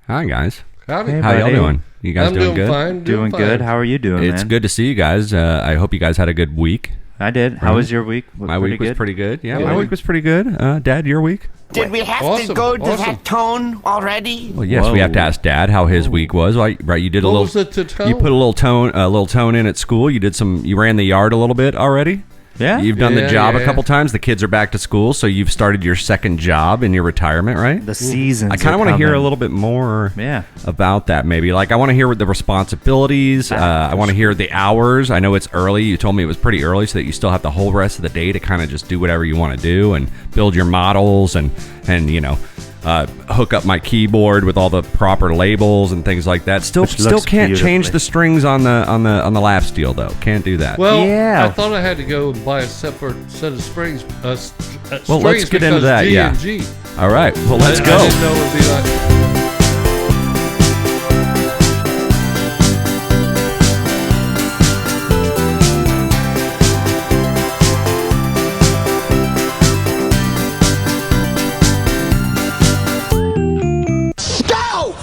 Hi, guys. Howdy. Hey, How y'all buddy. doing? You guys I'm doing good? Fine, Doing fine. good. How are you doing, It's man? good to see you guys. I hope you guys had a good week. I did. How was your week? My week was pretty good. Yeah, Yeah. my week was pretty good. Dad, your week? Did we have to Awesome, go to awesome. that tone already? Well, yes, we have to Whoa. ask Dad how his week was. Right, you did a What little. was it to tone? You put a little tone in at school. You did some. You ran the yard a little bit already. Yeah. You've done the Yeah, job yeah, a couple times. The kids are back to school, so you've started your second job in your retirement, right? The seasons. I kind of want to hear a little bit more Yeah. about that, maybe. Like, I want to hear the responsibilities. I want to hear the hours. I know it's early. You told me it was pretty early, so that you still have the whole rest of the day to kind of just do whatever you want to do and build your models and hook up my keyboard with all the proper labels and things like that. Still Which looks can't change beautifully. the strings on the lap steel though. Can't do that. Well, Yeah. I thought I had to go and buy a separate set of springs. Well, let's get into that, G yeah. and G. All right. Well, let's I go. didn't know it would be like.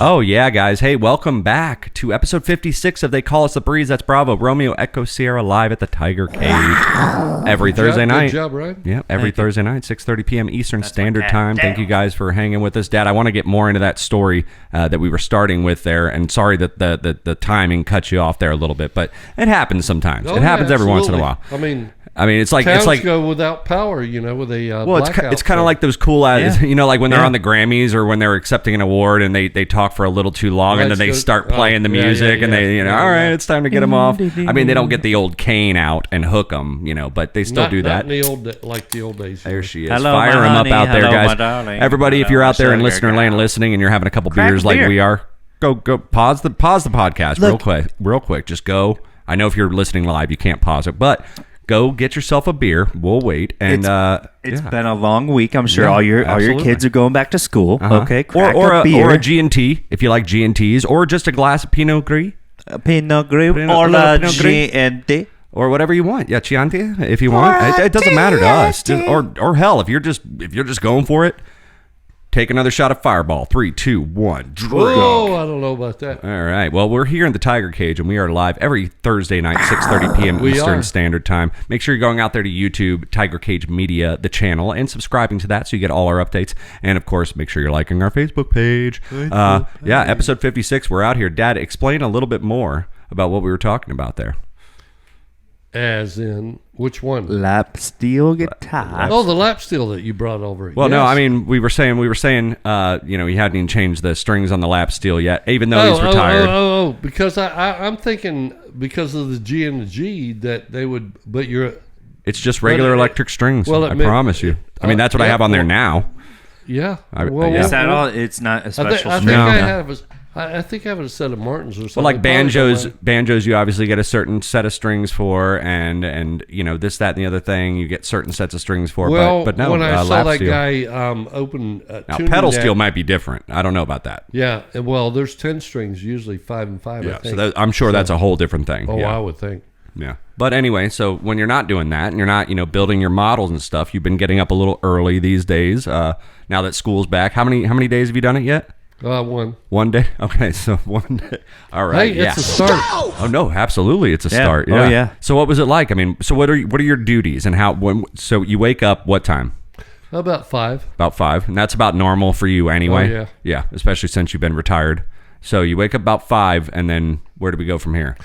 Oh, yeah, guys. Hey, welcome back to episode 56 of They Call Us the Breeze. That's Bravo, Romeo, Echo, Sierra, live at the Tiger Cage every Thursday night. Good job, right? Yeah, every Thank you. Thursday night, 6:30 p.m. Eastern Standard my Time. dad. Thank you guys for hanging with us. Dad, I want to get more into that story that we were starting with there. And sorry that the timing cut you off there a little bit, but it happens sometimes. Oh, it happens yeah, every once in a absolutely. while. I mean, it's like Towns go without power, with a well, blackout. it's kind of like those cool ads, Yeah. like when they're Yeah. on the Grammys or when they're accepting an award and they talk for a little too long and then Let's they go- start oh, playing the yeah, music yeah, and they, yeah. all right, Yeah. it's time to get them off. I mean, they don't get the old cane out and hook them, but they still not, do that. Not in the old, like the old days. There she is. Hello, Fire my them up honey. out there, Hello, guys. my darling. Everybody, if Hello, you're my out there in sugar listener land girl. listening and you're having a couple Crack beers a like beer. we are, go pause the podcast Look. real quick. Just go. I know if you're listening live, you can't pause it, but go get yourself a beer. We'll wait. And It's yeah. been a long week. I'm sure Yeah, all your absolutely. kids are going back to school. Uh-huh. Okay, or crack a beer, G&T if you like G&Ts, or just a glass of Pinot Gris, a Pinot Gris, Pinot- or little la Pinot Gris. G&T. or whatever you want. Yeah, Chianti if you want. It doesn't matter to us. Or hell, if you're just going for it, take another shot of Fireball. 3, 2, 1. Drink. Oh, I don't know about that. All right. Well, we're here in the Tiger Cage, and we are live every Thursday night, 6:30 p.m. We Eastern are. Standard Time. Make sure you're going out there to YouTube, Tiger Cage Media, the channel, and subscribing to that so you get all our updates. And, of course, make sure you're liking our Facebook page. Yeah, episode 56, we're out here. Dad, explain a little bit more about what we were talking about there. As in, which one? Lap steel guitar. Oh, the lap steel that you brought over. Well, no, Yes. I mean, we were saying, he hadn't even changed the strings on the lap steel yet, even though he's retired. Because I'm thinking because of the G and the G that they would, but you're, It's just regular But it- electric strings. well, I it may- promise you. I mean, that's what I yeah, have on there well- now. yeah. Yeah. Is that all? It's not a I special think string. No. I think I have a set of Martins or something. Well, like Probably banjos, you obviously get a certain set of strings for, and this, that, and the other thing, you get certain sets of strings for. Well, but no, when I saw lap that steel. guy open Now, tuning pedal that- steel might be different. I don't know about that. Yeah, and well, there's 10 strings, usually 5 and 5. I Yeah, think. so I'm sure that's a whole different thing. Oh, yeah. I would think. Yeah. But anyway, so when you're not doing that and you're not, building your models and stuff, you've been getting up a little early these days. Now that school's back, how many days have you done it yet? One. 1 day. Okay, so 1 day. All right. Hey, yeah. it's a start. Oh no, absolutely, it's a Yeah. start. Oh, Yeah. yeah. So what was it like? I mean, so what are your duties and how? So you wake up what time? About 5. About 5, and that's about normal for you anyway. Oh, yeah. Yeah, especially since you've been retired. So you wake up about 5, and then where do we go from here?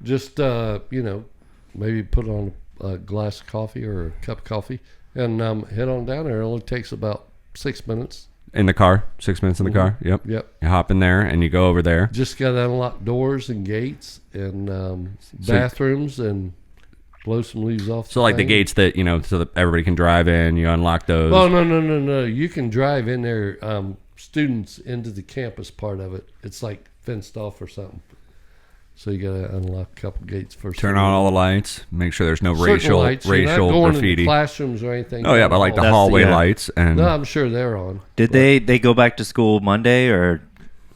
Just maybe put on a glass of coffee or a cup of coffee and head on down there. It only takes about 6 minutes. In the car, 6 minutes in the car. Yep. Yep. You hop in there and you go over there. Just got to unlock doors and gates and So- bathrooms and blow some leaves off. So like the thing. gates that so that everybody can drive in. You unlock those. Oh no! You can drive in there. Students into the campus part of it. It's like fenced off or something. So you got to unlock a couple gates first. Turn on all the lights. Make sure there's no Certain racial lights. You're not going graffiti. into classrooms or anything. Oh yeah, but like the That's- hallway yeah. lights and No, I'm sure they're on. Did they go back to school Monday or?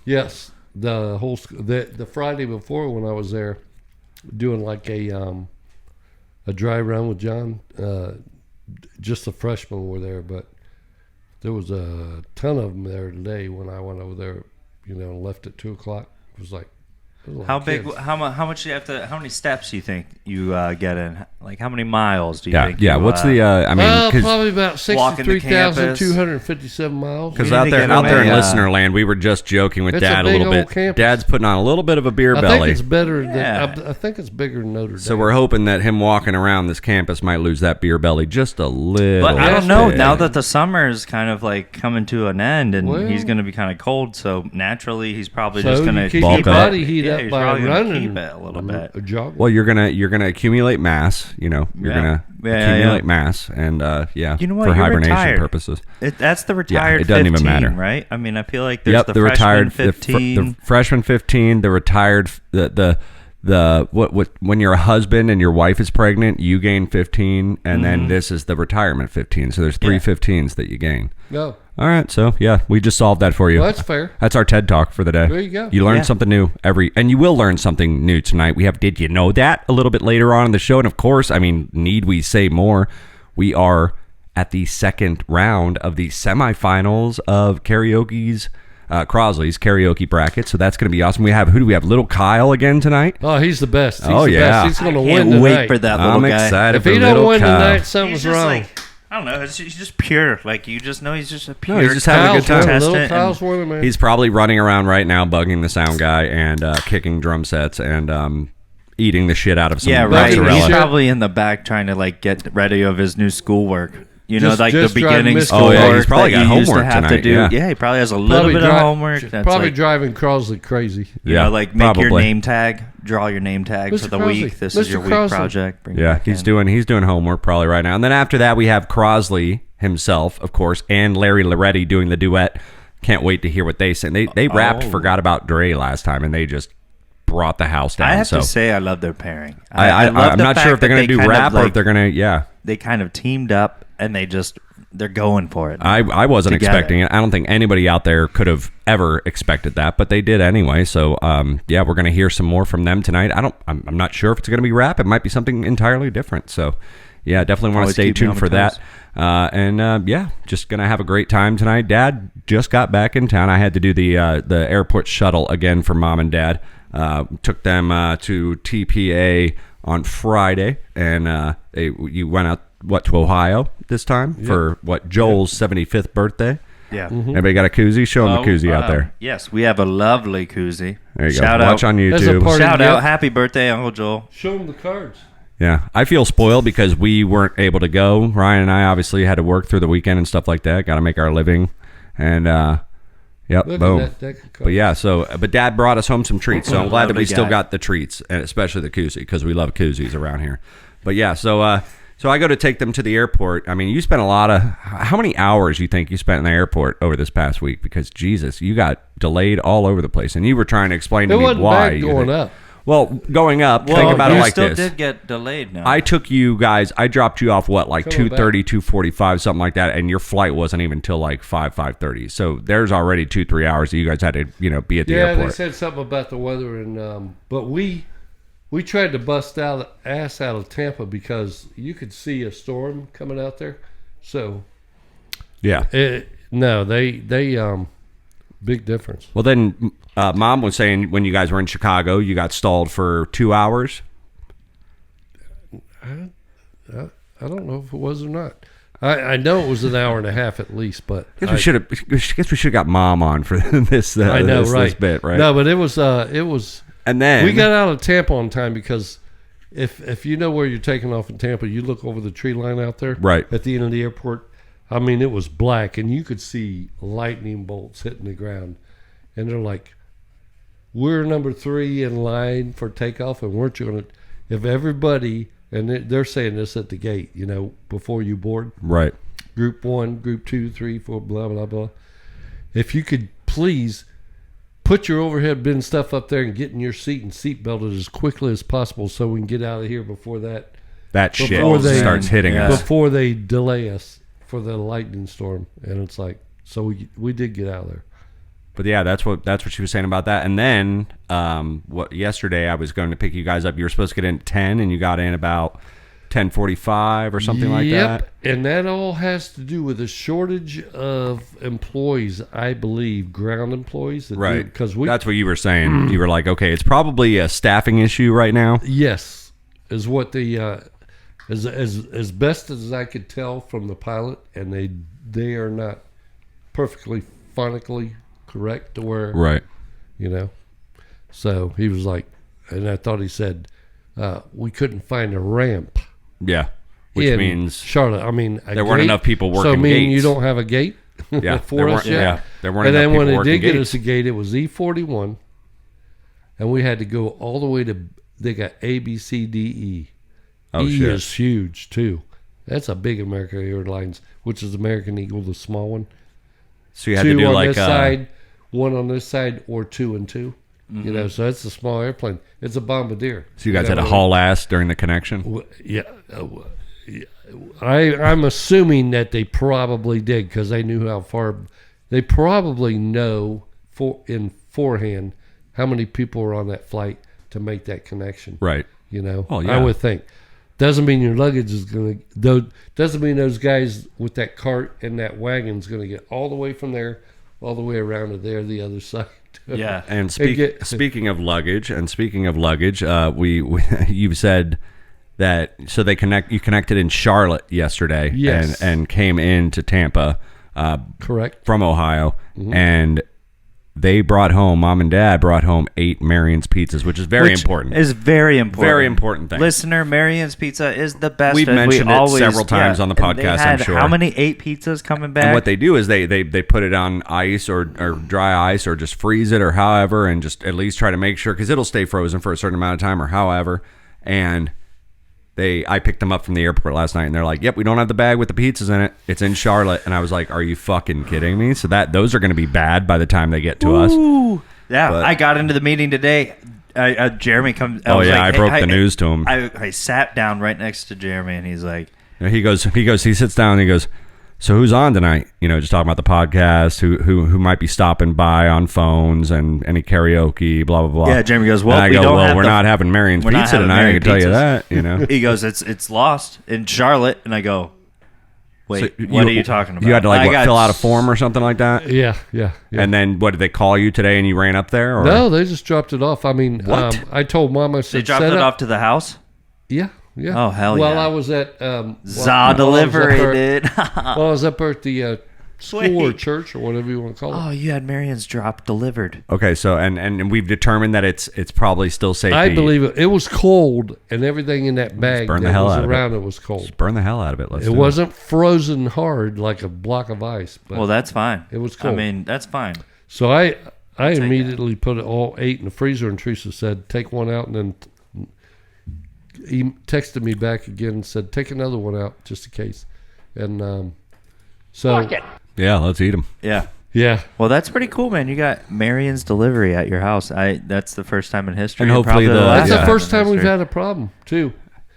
Yes, the whole the Friday before when I was there, doing like a dry run with John. Just the freshmen were there, but there was a ton of them there today when I went over there left at 2:00. It was like, How big? How much do you have to? How many steps do you think you get in? Like how many miles do you think? Yeah. What's the? I mean, probably about walking the campus. 63,257 miles. because We out need to there, get out there in away, listener land, we were just joking with It's a Dad a big little old bit. campus. Dad's putting on a little bit of a beer I belly. think it's better than. Yeah. I think it's bigger than Notre Dame. So we're hoping that him walking around this campus might lose that beer belly just a little. But I don't know. bit. Now that the summer is kind of like coming to an end, and Well- he's going to be kind of cold, so naturally he's probably So just going you to keep bulk your up. body heat Yeah, up he's by probably gonna running keep it a little bit. a jog. Well, you're gonna accumulate mass. You're Yeah. gonna Yeah, accumulate yeah. mass, and You know what? for You're hibernation retired. purposes. That's the retired it doesn't 15, even matter. right? I mean, I feel like there's Yep, the the freshman retired 15. the freshman 15, the retired the what when you're a husband and your wife is pregnant, you gain 15, and then this is the retirement 15. So there's three Yeah. 15s that you gain. No, All right, so yeah, we just solved that for you. well, that's fair. That's our TED Talk for the day. There you go. You learn Yeah. something new and you will learn something new tonight. We have Did You Know That a little bit later on in the show. And of course, I mean, need we say more? We are at the second round of the semifinals of Karaoke's, Crosley's karaoke bracket. So that's going to be awesome. Who do we have? Little Kyle again tonight? Oh, he's the best. He's Oh, the yeah. best. He's going to win Can't tonight. wait for that little I'm guy. excited If for he little don't win Kyle. tonight, He's something's just wrong. like, I don't know. He's just pure. Like you just know he's just a pure. he's just having a good time. Winning. Little contestant and- Kyle's winning, man. He's probably running around right now, bugging the sound guy and kicking drum sets and eating the shit out of some Yeah, right. mozzarella. He's Shit. probably in the back trying to like get ready of his new schoolwork. You know, Just- like just the trying to beginning miss schoolwork. Oh, yeah, he's probably that got you used to homework have to tonight, do. yeah. He probably has a little bit of homework. That's Probably like, driving Crosley crazy. you know, like make your probably. name tag, draw your name tag Mr. for the Crosley. week. This is Mr. your week Crosley. project. Bring it Yeah, back he's in. doing homework probably right now. And then after that, we have Crosley himself, of course, and Larry doing the duet. Can't wait to hear what they say. They rapped Oh. "Forgot About Dre" last time, and they just brought the house down. I have so to say, I love their pairing. I'm love the not sure fact if they're that going to do kind of, rap or like, if they're going to They kind of teamed up and they're going for it. I wasn't Together. expecting it. I don't think anybody out there could have ever expected that, but they did anyway. So yeah, we're going to hear some more from them tonight. I'm not sure if it's going to be rap. It might be something entirely different. So yeah, definitely want to Always stay keep me on tuned my for that. toes. Yeah, just gonna have a great time tonight. Dad just got back in town. I had to do the airport shuttle again for Mom and Dad. Took them to TPA on Friday, and you went out to Ohio this time for Joel's 75th birthday. Yeah. Everybody got a koozie? Show them the koozie out there. Yes, we have a lovely koozie. There you Shout go. out. Watch on There's a YouTube. party. Shout Yeah. out. Happy birthday, Uncle Joel. Show him the cards. Yeah, I feel spoiled because we weren't able to go. Ryan and I obviously had to work through the weekend and stuff like that. Got to make our living, and yep, Look boom. at that deck of cards. But yeah, but Dad brought us home some treats, so I'm glad that we Lovely still guy. got the treats, and especially the koozie because we love koozies around here. But yeah, so I go to take them to the airport. I mean, you spent how many hours you think you spent in the airport over this past week? Because Jesus, you got delayed all over the place, and you were trying to explain to It me wasn't why. bad you going think- up. Well, going up, think about you it like still this. did get delayed now. I took you guys. I dropped you off like Coming 2:30, 2:45, something like that, and your flight wasn't even till like 5:30. So there's already 2-3 hours that you guys had to be at the Yeah, airport. they said something about the weather, and but we tried to bust ass out of Tampa because you could see a storm coming out there. So Yeah. no, they big difference. Well, then Mom was saying when you guys were in Chicago, you got stalled for 2 hours. I don't know if it was or not. I know it was an hour and a half at least, but I guess we should have got Mom on for this. I know, right? This bit, right? No, but it was. And then We got out of Tampa on time because if you know where you're taking off in Tampa, you look over the tree line out there, Right. at the end of the airport. I mean, it was black, and you could see lightning bolts hitting the ground. And they're like, "We're number 3 in line for takeoff, and weren't you going to? If everybody, and they're saying this at the gate, before you board, right. Group 1, Group 2, 3, 4, blah blah blah. If you could please." Put your overhead bin stuff up there and get in your seat and seat belted as quickly as possible so we can get out of here before that Shit Before they- starts hitting Yeah. us. before they delay us for the lightning storm. And it's like, so we did get out of there. But yeah, that's what she was saying about that. And then yesterday I was going to pick you guys up. You were supposed to get in at 10, and you got in about 10:45 or something like that. And that all has to do with a shortage of employees, I believe, ground employees. Right. Because that's what you were saying. You were like, okay, it's probably a staffing issue right now. Yes, is what the as best as I could tell from the pilot, and they are not perfectly phonically correct to where Right. So he was like, and I thought he said we couldn't find a ramp. Yeah. Which in means Charlotte. I mean, there weren't enough people working So, I mean, gates. you don't have a gate Yeah, for us yet. Yeah, there weren't And enough then people when they working did get gates. us a gate, it was E41, and we had to go all the way to. They got A, B, C, D, E. Oh, E shit. is huge too. That's a big American Airlines, which is American Eagle, the small one. So you had Two to do on like this side, one on this side, or 2 and 2. So that's a small airplane. It's a bombardier. so you guys had to haul ass during the connection. Yeah. I'm assuming that they probably did because they knew how far. They probably know in forehand how many people were on that flight to make that connection. Right. Oh, yeah. I would think. Doesn't mean your luggage is going to. Doesn't mean those guys with that cart and that wagon is going to get all the way from there, all the way around to there, the other side. Yeah. And speaking of luggage, we you've said that so you connected in Charlotte yesterday, Yes. and came into Tampa, Correct. from Ohio, and Mom and Dad brought home 8 Marion's pizzas, which is very important. Is very important. Very important thing. Listener, Marion's Pizza is the best. We've and mentioned it several times on the and they podcast, had I'm sure. How many 8 pizzas coming back? And what they do is they put it on ice or dry ice or just freeze it or however, and just at least try to make sure, because it'll stay frozen for a certain amount of time or however. And I picked them up from the airport last night, and they're like, "Yep, we don't have the bag with the pizzas in it. It's in Charlotte." And I was like, "Are you fucking kidding me?" So those are going to be bad by the time they get to us. Yeah, But- I got into the meeting today. Jeremy comes. I broke the news to him. I sat down right next to Jeremy, and he's like, He sits down and he goes, "So who's on tonight?" Just talking about the podcast, who might be stopping by on phones and any karaoke, blah, blah, blah. Yeah, Jeremy goes, well, and I we go, don't well, have we're the- not having Marion's we're not Pizza having tonight, I Marion can tell you pizzas. that, he goes, it's lost in Charlotte, and I go, wait, So what are you talking about? You had to I got fill out a form or something like that? Yeah. And then what, did they call you today and you ran up there? Or? No, they just dropped it off. I mean, What? I told Mom, I said, They dropped set it up. off to the house. Yeah. Oh, hell While yeah. I was at Za delivery, dude. While I was up there at the school or Wait. church or whatever you want to call it. Oh, you had Marion's drop delivered. Okay, so and we've determined that it's probably still safe I to believe it. It was cold, and everything in that bag burn the that hell was out of it. around it was cold. burn the hell out of it. Let's It do wasn't frozen hard like a block of ice, but Well, that's fine. It was I cool. mean, that's fine. so I take immediately put it all 8 in the freezer, and Teresa said, "Take one out," and then he texted me back again and said, "Take another one out just in case." And so Yeah, let's eat them. Yeah. yeah, Well, that's pretty cool, man. You got Marion's delivery at your house. That's the first time in history. And hopefully probably the- that's yeah. the first time we've history. had a problem too.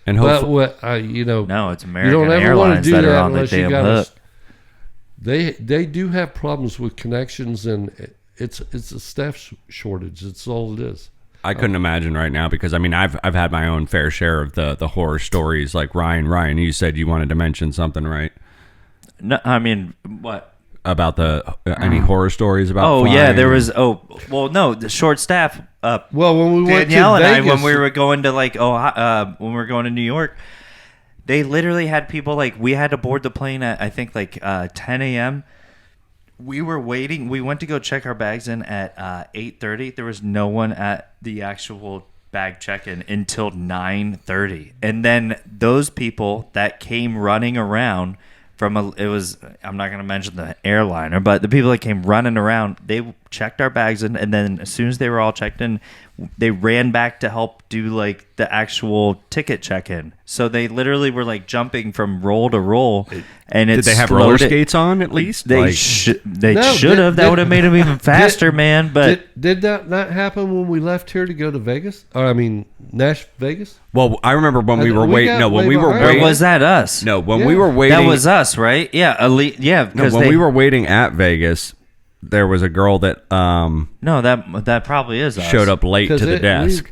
And But hopefully, what No, it's you American don't ever want to Airlines do that are that on the unless you damn got hook. They do have problems with connections, and it's a staff shortage. It's all it is. I couldn't imagine right now because I mean I've had my own fair share of the horror stories. Like Ryan, you said you wanted to mention something, right? No, I mean, what? About any horror stories about? Oh yeah, flying? there was. Oh well, no, the short staff. Well, when we went to Danielle and I, Vegas, when we were going to when we were going to New York, they literally had people we had to board the plane at I think 10 a.m. We were waiting. We went to go check our bags in at 8:30. There was no one at the actual bag check-in until 9:30, and then those people that came running around from I'm not going to mention the airliner, but the people that came running around, they checked our bags in, and then as soon as they were all checked in, they ran back to help do the actual ticket check-in. So they literally were jumping from roll to roll, and Did they have roller skates on at least? They Like- should No, have. That would have made them even faster, man. But did that not happen when we left here to go to Vegas? Or I mean, Vegas? Well, I remember when we were We waiting. got No, when way we were behind. or waiting. was that us? No, when Yeah. we were waiting. That was us, right? Yeah, elite. Yeah, No, because when we were waiting at Vegas, there was a girl that No, that probably is us. showed up late 'Cause to the desk.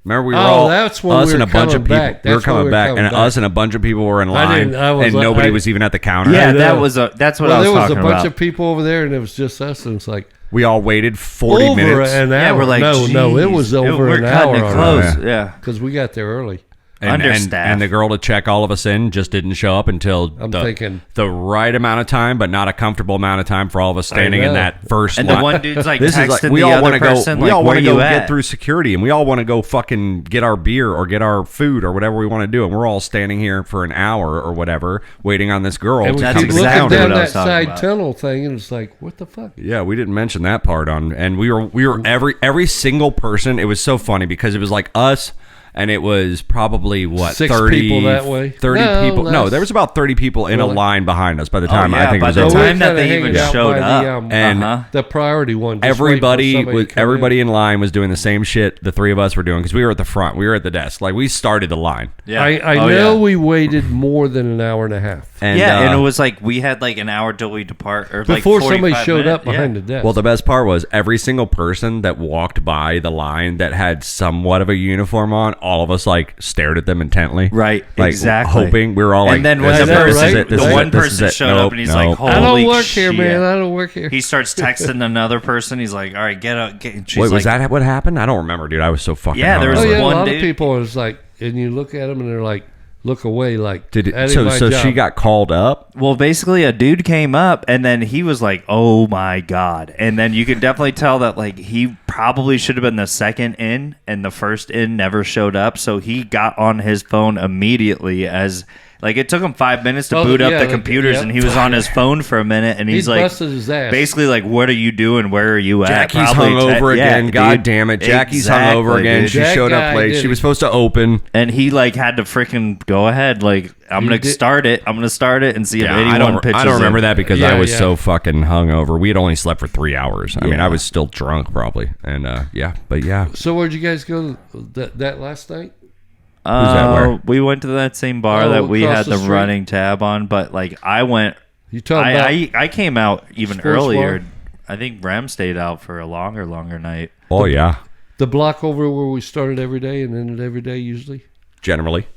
Remember, we were all that's when us we and were a bunch of coming people. back. We were That's when coming we were back, coming and back. us and a bunch of people were in line, was and like- nobody was even at the counter. Yeah, know. that's what I was There was talking a bunch about. of people over there, and it was just us, and it's like We all waited 40 over minutes. an hour. Yeah, we're like, no, it was "Geez, over we're an cutting hour it close. already Yeah. because we got there early. Understaffed. And the girl to check all of us in just didn't show up until I'm thinking- the right amount of time, but not a comfortable amount of time for all of us standing in know. that first And line. the one dude's like This is texting we the all other wanna person, we like, all where want to you go at? get through security, and we all want to go fucking get our beer or get our food or whatever we want to do, and we're all standing here for an hour or whatever waiting on this girl And to we That's come keep to the exactly looking counter. down what I that was talking side about. tunnel thing, and it's like, what the fuck? Yeah, we didn't mention that part on, and we were every single person. It was so funny because it was like us, and it was probably what 6 30 people that way? 30 No, people. No, less. there was about 30 people in a Really? line behind us by the time I think by it was the over. time that kinda they hanging even out showed by the, up. And the priority one. just everybody waiting for somebody was to come in. everybody in line was doing the same shit the three of us were doing because we were at the front. We were at the desk. Like we started the line. Yeah. I Oh, know yeah. we waited more than an hour and a half And, And it was like we had like an hour till we depart, or like before somebody 45 showed minutes. up behind the desk. well, the best part was every single person that walked by the line that had somewhat of a uniform on, all of us like stared at them intently. Right, Like, exactly. hoping. We were all like, and then when this the is it, this person, is it, this the is one it, this is person it. showed Nope, up and he's nope. like, "Holy I don't work shit!" here, man. I don't work here. He starts texting another person. He's like, "All right, get up." She's Wait, was like, that what happened? I don't remember, dude. I was so fucking Yeah, there was Oh hungover. yeah, a one lot dude- of people is like, and you look at them and they're like, look away, like, Did that it, ain't so my so job. she got called up. Well, basically, a dude came up, and then he was like, "Oh my god!" And then you could definitely tell that like he probably should have been the second in, and the first in never showed up. So he got on his phone immediately as. Like it took him 5 minutes to Oh, boot up yeah, the like, computers, yep. and he was on his phone for a minute, and he's He like, busted his ass. basically like, "What are you doing? Where are you at?" Jackie's Probably hungover yeah, again. God dude. damn it. Jackie's Exactly, hungover again. dude. She That showed up guy late. did She it. was supposed to open. And he like had to freaking go ahead. Like I'm He gonna did- start it. I'm gonna start it and see if Yeah, anyone pitches. I don't remember in. that because Yeah, I was yeah. so fucking hungover. We had only slept for 3 hours. I mean, Yeah. I was still drunk probably. And but yeah. So where'd you guys go that last night? that where? We went to that same bar Oh, that we across had the the street? running tab on, but like I went. You talking about? I came out even Sports earlier. bar? I think Rem stayed out for a longer night. Oh yeah. The block over where we started every day and ended every day usually? Generally.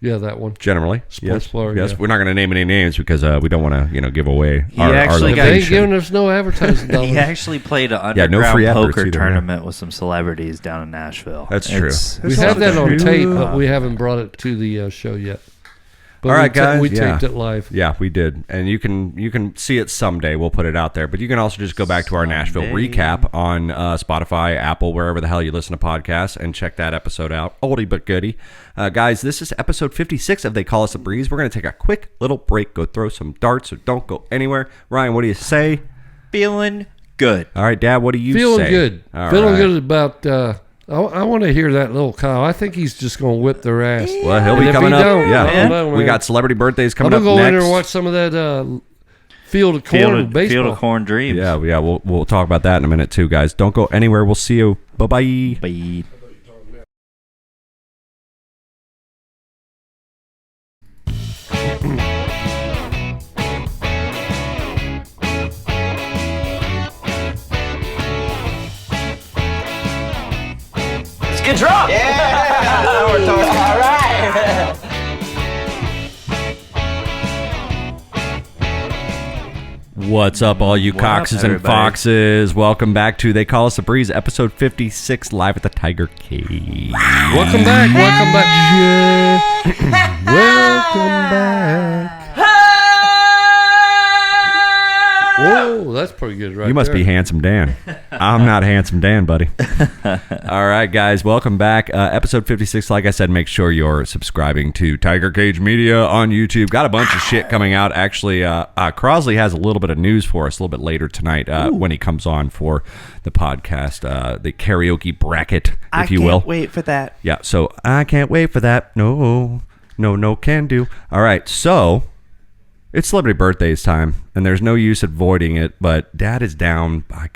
Yeah, that one. Generally. Sports yes. bar, Yes. yeah. We're not going to name any names because we don't want to, give away He our actually If got- they ain't location. giving us no advertising dollars. He actually played an Yeah, no underground free efforts poker either, yeah. tournament with some celebrities down in Nashville. That's true. We have that on tape, but we haven't brought it to the show yet. But All right, guys. we yeah. taped it live. Yeah, we did, and you can see it someday. We'll put it out there, but you can also just go back to our Nashville Someday. recap on Spotify, Apple, wherever the hell you listen to podcasts, and check that episode out. Oldie but goodie, guys. This is episode 56 of They Call Us the Breeze. We're gonna take a quick little break, go throw some darts, so don't go anywhere. Ryan, what do you say? Feeling good. All right, Dad, what do you Feeling say? good. All Feeling right. good about. I want to hear that little Kyle. I think he's just going to whip their ass. Well, he'll And be if coming he up. don't, Yeah, I don't know, we man. got celebrity birthdays I'm coming going up to go in next. there and watch some of that Field of Corn baseball. Field of Corn Dreams. Yeah, we'll talk about that in a minute too, guys. Don't go anywhere. We'll see you. Bye-bye. Bye. Let's get drunk. Yeah. We're talking. All right. What's up, all you What up, coxes and everybody? foxes? Welcome back to They Call Us the Breeze, episode 56, live at the Tiger Cage. Welcome back. Welcome back. Welcome back. Whoa, that's pretty good right You must there. be Handsome Dan. I'm not Handsome Dan, buddy. All right, guys, welcome back. Episode 56, like I said, make sure you're subscribing to Tiger Cage Media on YouTube. Got a bunch of shit coming out. Actually, Crosley has a little bit of news for us a little bit later tonight when he comes on for the podcast, the karaoke bracket, if you will. Wait for that. Yeah, so I can't wait for that. No, can do. All right, so it's celebrity birthdays time, and there's no use avoiding it, but Dad is down by,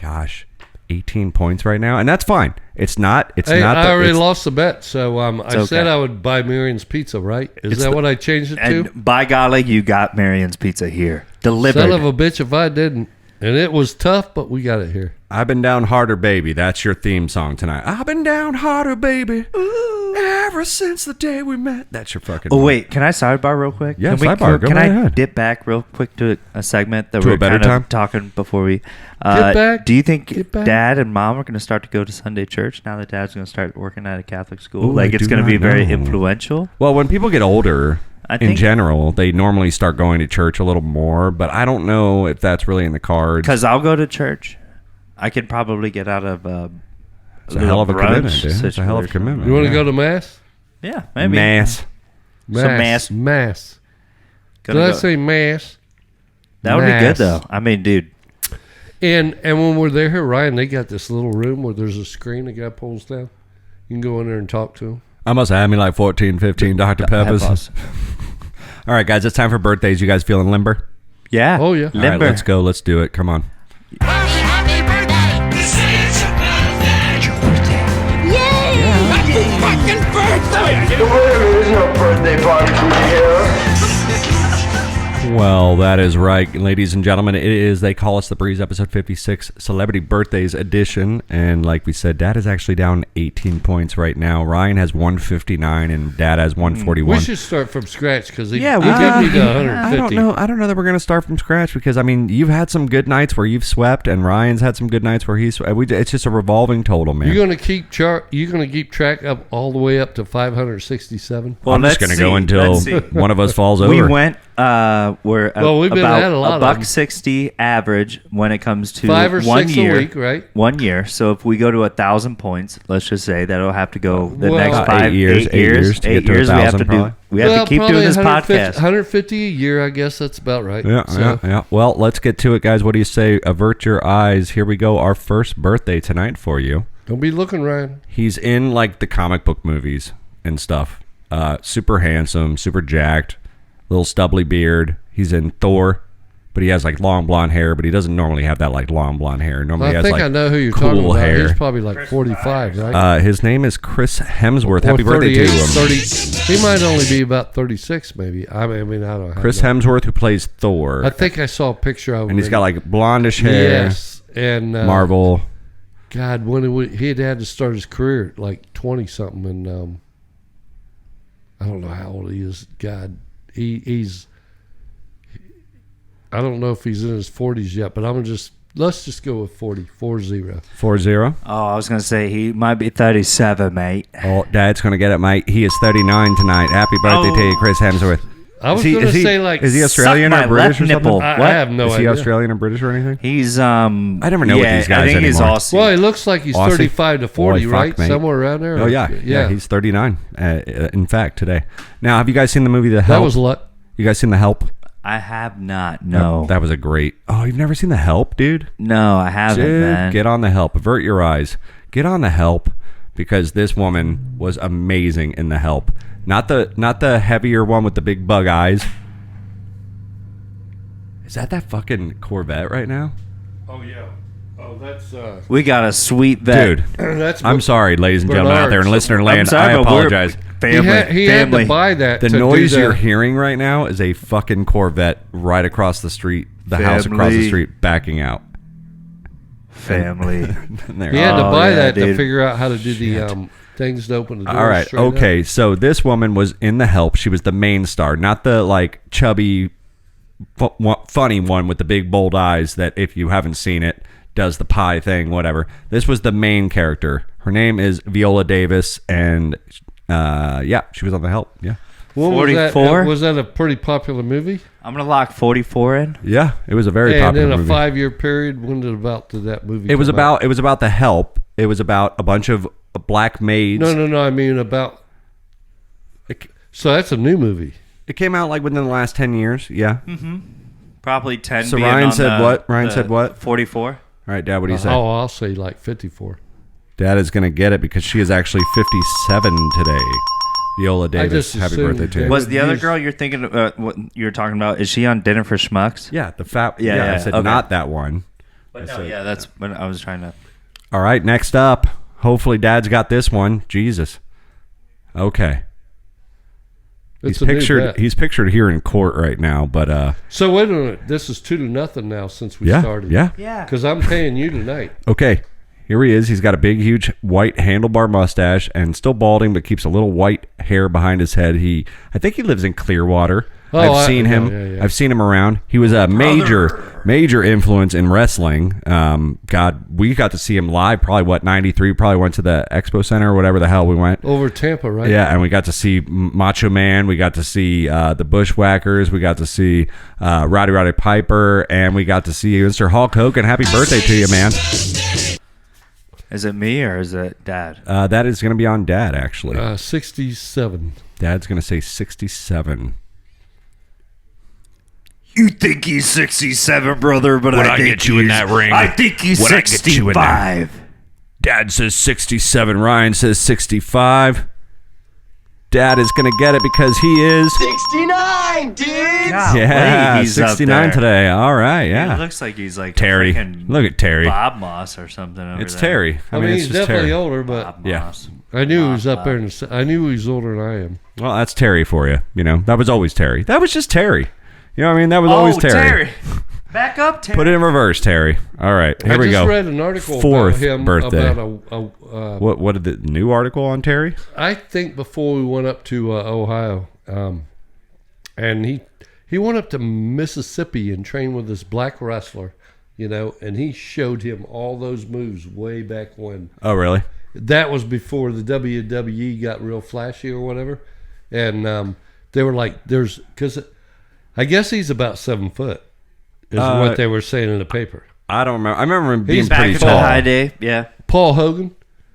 18 points right now, and that's fine. It's not. Hey, not. I already it's- lost the bet, so I okay. said I would buy Miriam's Pizza, right? Is It's that the- what I changed it to? And by golly, you got Marion's Pizza here. Delivered. Son of a bitch if I didn't. And it was tough, but we got it here. I've been down harder, baby. That's your theme song tonight. I've been down harder, baby. Ever since the day we met. That's your fucking. Oh wait, can I sidebar real quick? Yeah, can sidebar. Go can right I ahead. dip back real quick to a segment that To a we're better kind time? of talking before we? Get back. Do you think Get back. Dad and Mom are going to start to go to Sunday church now that Dad's going to start working at a Catholic school? Ooh, like I it's do going to be not very know. influential. Well, when people get older, I in think- general, they normally start going to church a little more. But I don't know if that's really in the cards. Because I'll go to church. I could probably get out of It's a hell of a brunch commitment, dude. It's a hell of a situation. commitment. You want to Yeah. go to Mass? Yeah, maybe. Mass. Mass. Some Mass. Gonna Did I go- say Mass? That would be good Mass. though. I mean, dude. And when we're there, Ryan, they got this little room where there's a screen the guy pulls down. You can go in there and talk to him. I must have had me like 14, 15 Dr. Peppers. Pause. All right, guys, it's time for birthdays. You guys feeling limber? Yeah. Oh, yeah. All right, Limber. let's go. Let's do it. Come on. Happy birthday! This is your birthday! Yay! Happy fucking birthday! There's no birthday party for you. Well, that is right, ladies and gentlemen. It is They Call Us the Breeze, episode 56, Celebrity Birthdays edition. And like we said, Dad is actually down 18 points right now. Ryan has 159 and Dad has 141. We should start from scratch because he Yeah, gave we me the 150. I don't know that we're going to start from scratch because, I mean, you've had some good nights where you've swept and Ryan's had some good nights where he's swept. It's just a revolving total, man. You're going to keep You're going to keep track up all the way up to 567. Well, I'm just let's going to go see. until Let's see. one of us falls over. We went. We're Well, we've been about at a lot of them. $1.60 average when it comes to 5 or 1 6 year. a week, right? 1 year. So if we go to 1,000 points, let's just say that'll have to go the Well, next 5 8 years, 8 years. to 8 get to years. We have 1,000 to do. probably. We have to keep probably doing this 150 podcast. 150 a year, I guess that's about right. Yeah, So, yeah. Well, let's get to it, guys. What do you say? Avert your eyes. Here we go. Our first birthday tonight for you. Don't be looking, Ryan. He's in like the comic book movies and stuff. Super handsome, super jacked, little stubbly beard. He's in Thor, but he has like long blonde hair. But he doesn't normally have that like long blonde hair. Normally, he I has think like I know who you're cool talking about. hair. He's probably like 45, right? His name is Chris Hemsworth. Or Happy birthday to 38, him. 30. He might only be about 36, maybe. I mean, I don't know. Chris Hemsworth, who plays Thor, I think I saw a picture of him. and he's got like blondish hair. Yes. And Marvel. God, when he had to start his career at like 20 something, and I don't know how old he is. God, he's. I don't know if he's in his 40s yet, but let's just go with 40. 40. 4-0. Oh, I was gonna say he might be 37, mate. Oh, Dad's gonna get it, mate. He is 39 tonight. Happy birthday to you, Chris Hemsworth. I was Is he- going to is he- say like is he Australian Suck or my British left or something? nipple. I What? have no Is he idea. Australian or British or anything? He's I never know with these guys I think he's anymore. Aussie. Well, he looks like he's Aussie? 35 to 40, Boy, fuck, right? mate. Somewhere around there. Oh yeah, he's 39. In fact, today. Now, have you guys seen the movie The Help? that was luck. You guys seen The Help? I have not. No, That was a great. Oh, you've never seen The Help, dude? no, I haven't, Dude, man. get on The Help. Avert your eyes. Get on The Help because this woman was amazing in The Help. Not the heavier one with the big bug eyes. Is that fucking Corvette right now? Oh yeah. Oh, that's We got a sweet vet. Dude, that's. I'm sorry, ladies and gentlemen out there in Bernard. listener I'm land. sorry, I but we're apologize. Family, He had family. to buy that. The to noise do you're the, hearing right now is a fucking Corvette right across the street, the house across the Family. street, backing out. family. There. He had to Oh, buy yeah, that to dude. figure out how to do the things to open the door. All right. straight up. Okay. So this woman was in The Help. She was the main star, not the like chubby, funny one with the big bold eyes that if you haven't seen it does the pie thing, whatever. This was the main character. Her name is Viola Davis, and yeah, she was on The Help. Yeah. When was that? 44? Was that a pretty popular movie? I'm gonna lock 44 in. Yeah. It was a very And popular in a movie. 5-year period, when did that movie? It was come out? about The Help. It was about a bunch of black maids. No. I mean about. So that's a new movie. It came out like within the last 10 years. Yeah. Probably 10. So being Ryan on said the- what? Ryan the said what? 44. All right, Dad, what do you say? Oh, I'll say like 54. Dad is going to get it because she is actually 57 today. Viola Davis, just happy assumed birthday to you. that- Was the other He's- girl you're thinking? What you're talking about? Is she on Dinner for Schmucks? Yeah, the fat. Yeah, Yeah, I yeah, said okay. not that one. But no, yeah, that's what I was trying to. All right, next up. Hopefully, Dad's got this one. Jesus. Okay. It's a new bet. He's pictured here in court right now, but So wait a minute. This is 2-0 now since we started. yeah. Because I'm paying you tonight. Okay, here he is. He's got a big, huge white handlebar mustache and still balding, but keeps a little white hair behind his head. I think he lives in Clearwater. I've seen him. yeah. I've seen him around. He was a major influence in wrestling. God, we got to see him live. Probably 93. Probably went to the Expo Center or whatever the hell we went. Over Tampa, right? Yeah, and we got to see Macho Man. We got to see the Bushwhackers. We got to see Roddy Piper, and we got to see Mr. Hulk Hogan. Happy birthday to you, man! Is it me or is it Dad? That is going to be on Dad, actually. 67. Dad's going to say 67. You think he's 67, brother, but I get you in that ring? I think he's Would I get you in there? 65. Dad says 67. Ryan says 65. Dad is going to get it because he is 69, dude. yeah, he's up 69 there. today. All right, yeah. He looks like he's like Terry. freaking Look at Terry. Bob Moss or something over It's there. Terry. I mean, it's he's just definitely Terry. older, but Bob Yeah. Moss. I knew he was up there. I knew he was older than I am. Well, that's Terry for you. You know, that was always Terry. That was just Terry. You know what I mean? That was always Terry. Back up, Terry. Put it in reverse, Terry. All right, here we I go. just read an article Fourth about him birthday. about What did the new article on Terry? I think before we went up to Ohio, and he went up to Mississippi and trained with this black wrestler, you know, and he showed him all those moves way back when. Oh, really? That was before the WWE got real flashy or whatever, and they were like, because I guess he's about 7 foot, is what they were saying in the paper. I don't remember. I remember him being He's Back pretty at the tall. high day, yeah. Paul Hogan,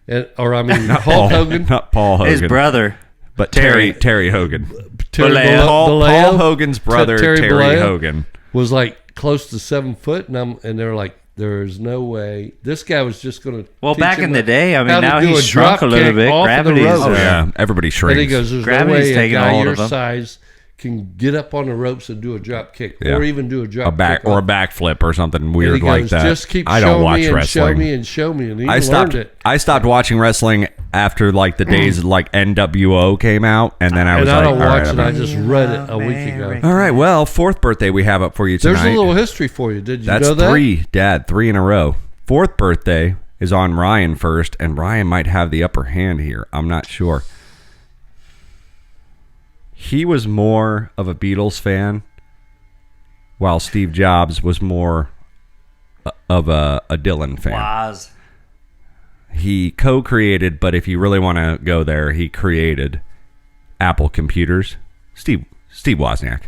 Hulk Hogan, Not Paul Hogan. His brother. But Terry Hogan. Terry Bollea. Paul Bollea Hogan's brother, Terry Terry Bollea Hogan. was like close to 7 foot, and they're like, there's no way this guy was just going to. Well, back in the day, I mean, now do he's a shrunk drop a little kick bit. off of the Gravity's ropes. Oh, yeah. Everybody shrinks. And he goes, "There's no Gravity's way a taking guy hold your of him." size can get up on the ropes and do a drop kick, Yeah. or even do a drop a back kick or a off." backflip or something And weird he like goes, that. Just keep I showing don't watch me and wrestling. show me and show me, and he I learned stopped. it. I stopped watching wrestling after like the days like NWO came out, and then I was And I like, don't all watch right, it. I just read it a week ago. all right. Well, fourth birthday we have up for you tonight. There's a little history for you. Did you That's know that? three, Dad. 3 in a row. Fourth birthday is on Ryan first, and Ryan might have the upper hand here. I'm not sure. He was more of a Beatles fan, while Steve Jobs was more of a Dylan fan. Waz. He co-created, but if you really want to go there, he created Apple computers. Steve Wozniak.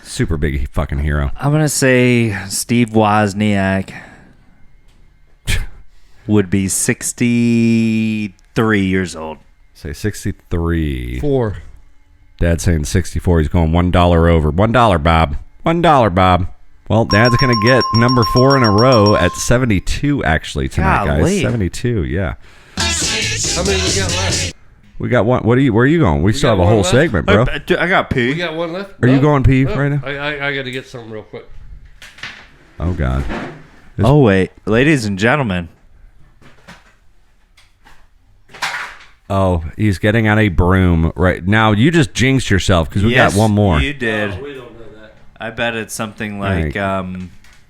Super big fucking hero. I'm going to say Steve Wozniak would be 63 years old. Say 63. 4. Dad's saying 64. He's going $1 over. $1, Bob. $1, Bob. Well, Dad's going to get number 4 in a row at 72, actually, tonight, Golly. guys. 72, yeah. How many we got left? We got one. Where are you going? We still got have a one whole left? segment, bro. I got We pee. got one left. Are you going pee right now? I got to get something real quick. Oh, God. Oh, wait. Ladies and gentlemen. Oh, he's getting out a broom right now. You just jinxed yourself because we got one more. You did. We don't know that. I bet it's something like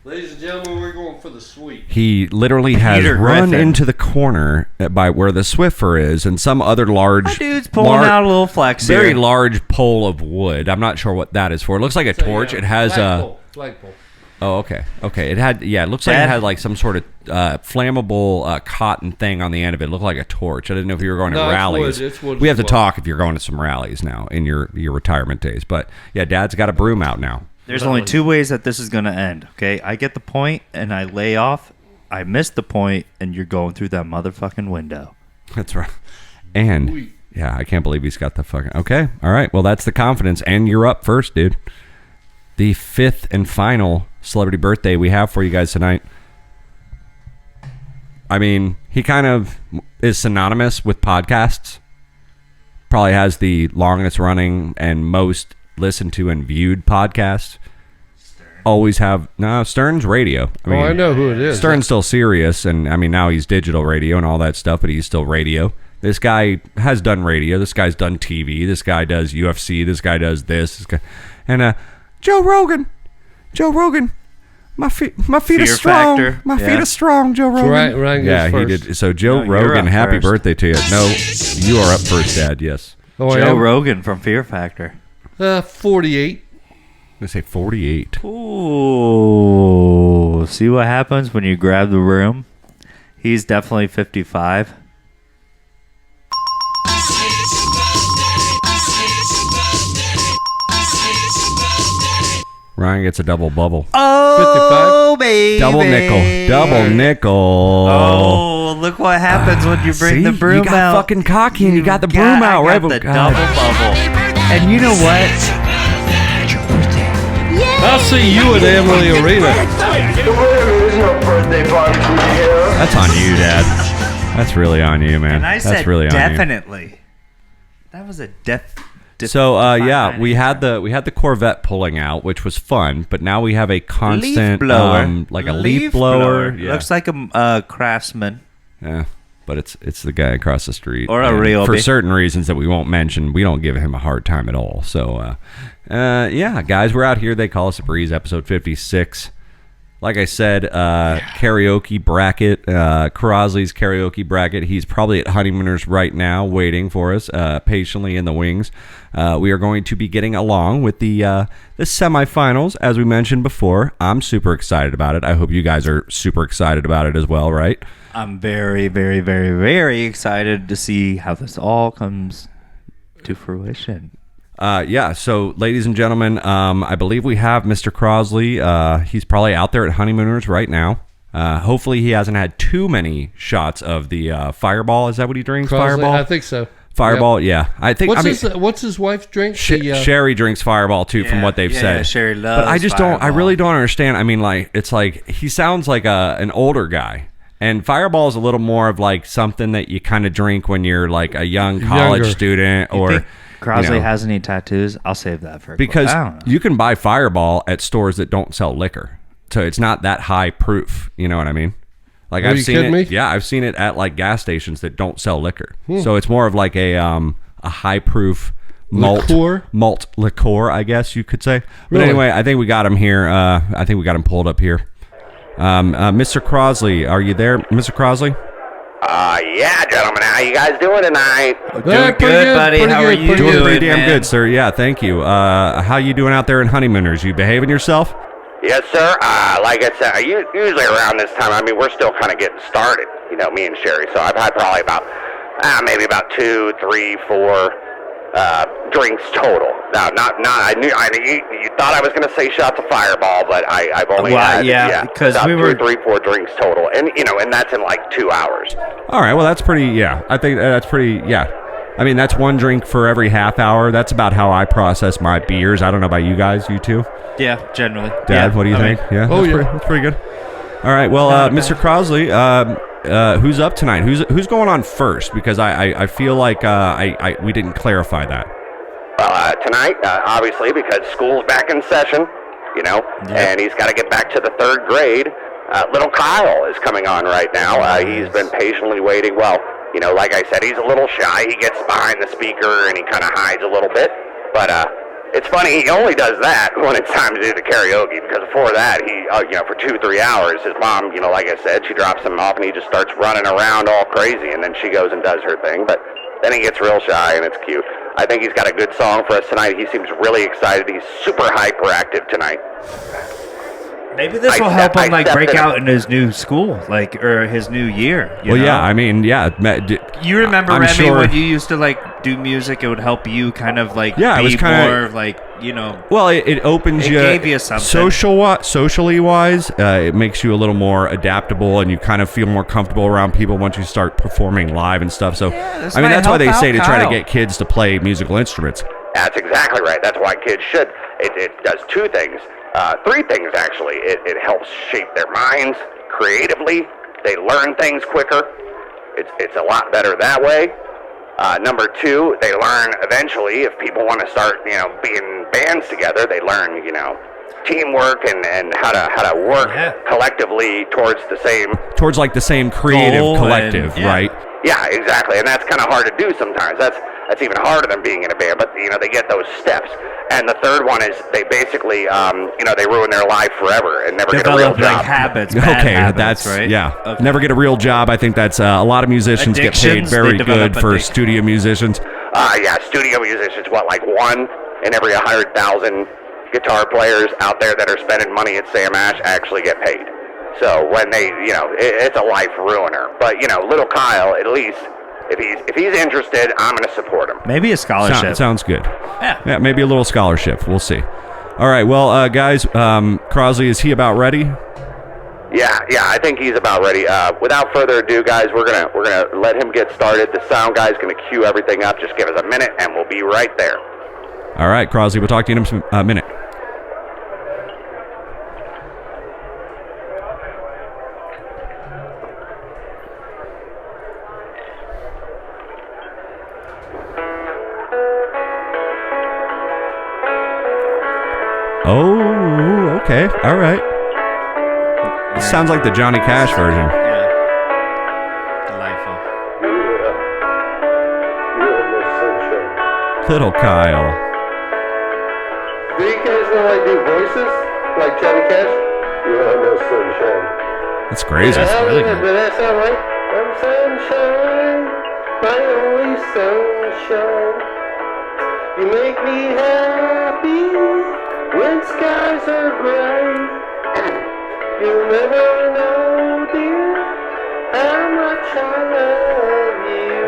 Ladies and gentlemen, we're going for the sweet. He literally has Peter run Griffin. into the corner by where the Swiffer is and some other large, that dude's pulling out a little flex very here. large pole of wood. I'm not sure what that is for. It looks like a torch. It has a. flagpole. Oh, okay. Okay. It had. Yeah. It looks like it Dad? had like some sort of flammable cotton thing on the end of it. It looked like a torch. I didn't know if you were going No, to it's rallies. wood. It's wood We as have to well. talk if you're going to some rallies now in your retirement days. But yeah, Dad's got a broom out now. There's only 2 ways that this is going to end, okay? I get the point, and I lay off. I miss the point, and you're going through that motherfucking window. That's right. And yeah, I can't believe he's got the fucking. Okay, all right. Well, that's the confidence, and you're up first, dude. The 5th and final celebrity birthday we have for you guys tonight. I mean, he kind of is synonymous with podcasts. Probably has the longest running and most listened to and viewed podcast. Always have Stern's radio. I mean, I know who it is. Stern's still serious, and I mean now he's digital radio and all that stuff, but he's still radio. This guy has done radio. This guy's done TV. This guy does UFC. This guy does this guy. And Joe Rogan. My feet are Fear strong. factor. My feet Yeah. are strong, Joe Rogan. Ryan goes he first. did. So Joe No, you're Rogan, up happy first. birthday to you. No, you are up first, Dad. Yes. Oh, I Joe am? Rogan from Fear Factor. 48. I'm gonna say 48. Ooh, see what happens when you grab the room? He's definitely 55. Ryan gets a double bubble. Oh, baby. Double nickel. Oh, look what happens when you bring See? the broom You got out. fucking cocky and you got the broom out, I right? got the God. double bubble. And you know what? I'll see you at Emily Arena. There's no birthday party for you here. That's on you, Dad. That's really on you, man. And I That's said really on you. definitely. That was a So yeah, we had the Corvette pulling out, which was fun, but now we have a constant leaf blower. like a leaf blower. Yeah. Looks like a craftsman. Yeah, but it's the guy across the street. Or a And Ryobi. for certain reasons that we won't mention. We don't give him a hard time at all. So yeah, guys, we're out here. They call us a breeze. Episode 56. Like I said, karaoke bracket, Crosley's karaoke bracket. He's probably at Honeymooners right now, waiting for us patiently in the wings. We are going to be getting along with the semifinals, as we mentioned before. I'm super excited about it. I hope you guys are super excited about it as well, right? I'm very, very, very, very excited to see how this all comes to fruition. Yeah, so ladies and gentlemen, I believe we have Mr. Crosley. He's probably out there at Honeymooners right now. Hopefully he hasn't had too many shots of the Fireball. Is that what he drinks? Crosley, Fireball? I think so. Fireball, yeah. I think. What's his wife drink? Sherry drinks Fireball too, from what they've said. Sherry loves But I just don't. I Fireball. really don't understand. I mean, like it's like he sounds like an older guy. And Fireball is a little more of like something that you kind of drink when you're like a young college Younger. student, You or think Crosley you know, has any tattoos? I'll save that for because I don't know. you can buy Fireball at stores that don't sell liquor, so it's not that high proof. You know what I mean? Like Are I've you seen kidding it. me? Yeah, I've seen it at like gas stations that don't sell liquor. So it's more of like a high proof malt liqueur, I guess you could say. But Really? anyway, I think we got him here. I think we got him pulled up here. Mr. Crosley, are you there, Mr. Crosley? Yeah, gentlemen, how you guys doing tonight? Doing good, buddy. How are you Doing pretty damn man? good, sir. Yeah, thank you. How you doing out there in Honeymooners? You behaving yourself? Yes, sir. Like I said, usually around this time, I mean, we're still kind of getting started, you know, me and Sherry. So I've had probably about, maybe about 2, 3, 4 drinks total. Now, you thought I was going to say shots of Fireball, but I've only had, because about we 2, were 3, 4 drinks total. And, you know, and that's in like 2 hours. All right, well, that's pretty, yeah. I think that's pretty, yeah. I mean, that's one drink for every half hour. That's about how I process my beers. I don't know about you guys, you two. Yeah, generally. Dad, what do you think? Yeah, that's pretty good. All right, well, Mr. Crosley, who's up tonight? Who's going on first? Because I feel like we didn't clarify that. Tonight, obviously, because school's back in session, you know, and he's got to get back to the 3rd grade. Little Kyle is coming on right now. He's been patiently waiting. Well, you know, like I said, he's a little shy. He gets behind the speaker and he kind of hides a little bit. But it's funny, he only does that when it's time to do the karaoke, because before that, he, you know, for 2, 3 hours, his mom, you know, like I said, she drops him off and he just starts running around all crazy, and then she goes and does her thing. But then he gets real shy, and it's cute. I think he's got a good song for us tonight. He seems really excited. He's super hyperactive tonight. Maybe this will help him like break out in his new school, like, or his new year. You know? Yeah, I mean, yeah. You remember, I'm Remy, sure- when you used to like do music? It would help you kind of like Yeah, it be was kinda- more like, you know. Well, it opens It you, gave you something. socially wise. It makes you a little more adaptable, and you kind of feel more comfortable around people once you start performing live and stuff. So, this I mean, might that's why help they out say to try to Kyle. get kids to play musical instruments. That's exactly right. That's why kids should. It does 2 things. 3 things, actually. It helps shape their minds creatively. They learn things quicker. It's a lot better that way. Number 2, they learn eventually, if people want to start, you know, being bands together, they learn, you know, teamwork and how to work collectively towards the same Towards like the same creative Goal collective, and- yeah. right? Yeah, exactly, and that's kind of hard to do sometimes. That's even harder than being in a band, but they get those steps. And the third one is they basically, they ruin their life forever and never get a real Develop job. like habits. Bad Okay, habits, that's right. yeah. Okay. Never get a real job. I think that's a lot of musicians get paid Addictions, very they develop good for addiction. studio musicians. Yeah, studio musicians, like 1 in every 100,000 guitar players out there that are spending money at Sam Ash actually get paid. So when they, it's a life ruiner. But little Kyle, at least if he's interested, I'm going to support him. Maybe a scholarship. Sounds good. Yeah. Maybe a little scholarship. We'll see. All right, well, guys, Crosley, is he about ready? Yeah, I think he's about ready. Without further ado, guys, we're gonna let him get started. The sound guy's gonna cue everything up. Just give us a minute, and we'll be right there. All right, Crosley, we'll talk to you in a minute. Oh, okay. All right. This sounds like the Johnny Cash version. Yeah. Delightful. Little Kyle. Do you guys know I do voices like Johnny Cash? You have no sunshine. That's crazy. That's really good. But that's all right. I'm sunshine, my only sunshine. You make me happy when skies are gray. You'll never know, dear, how much I love you.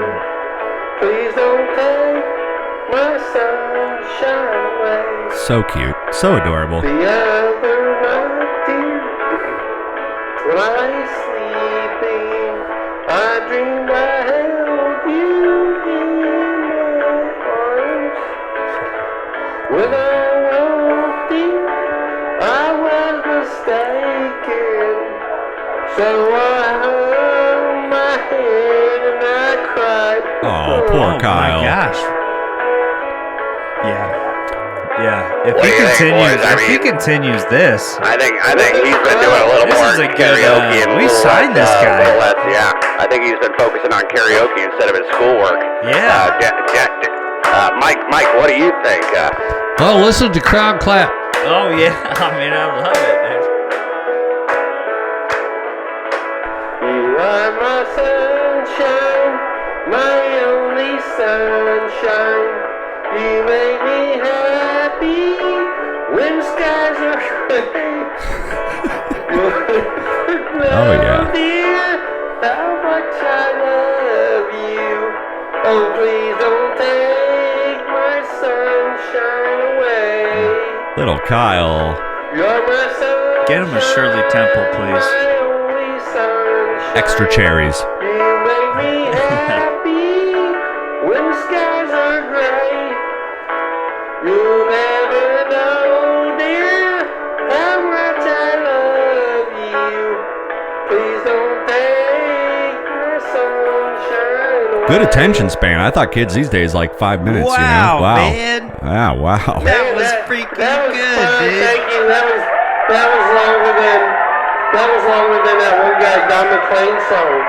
Please don't take my sunshine away. So cute. So adorable. The other night, dear, when I was sleeping, I dreamed I held you in my arms. When I woke, dear, I was mistaken. So I hung my head and I cried. Oh, poor Kyle. Oh my gosh. Yeah. If What he do you think, continues, boys? I if he mean- continues this, I think he's been doing a little This more is a good, karaoke and we a little signed less, this guy. little less, yeah, I think he's been focusing on karaoke instead of his schoolwork. Yeah. Mike, what do you think? Oh, listen to crowd clap. oh yeah, I mean I love it, dude. You are my sunshine, my only sunshine. You make me happy when skies are gray. Oh, yeah. Dear, how much I love you. Oh, please don't take my sunshine away. Little Kyle. You're my sunshine. Get him a Shirley Temple, please. My only sunshine. Extra cherries. You make me happy when skies are gray. You'll never know, dear, how much I love you. Please don't take my sunshine away. Good attention span. I thought kids these days like 5 minutes. Wow, Wow. man. Wow. That was freaking that was good, fun. dude. Thank you. That was longer than that one guy Don McLean song.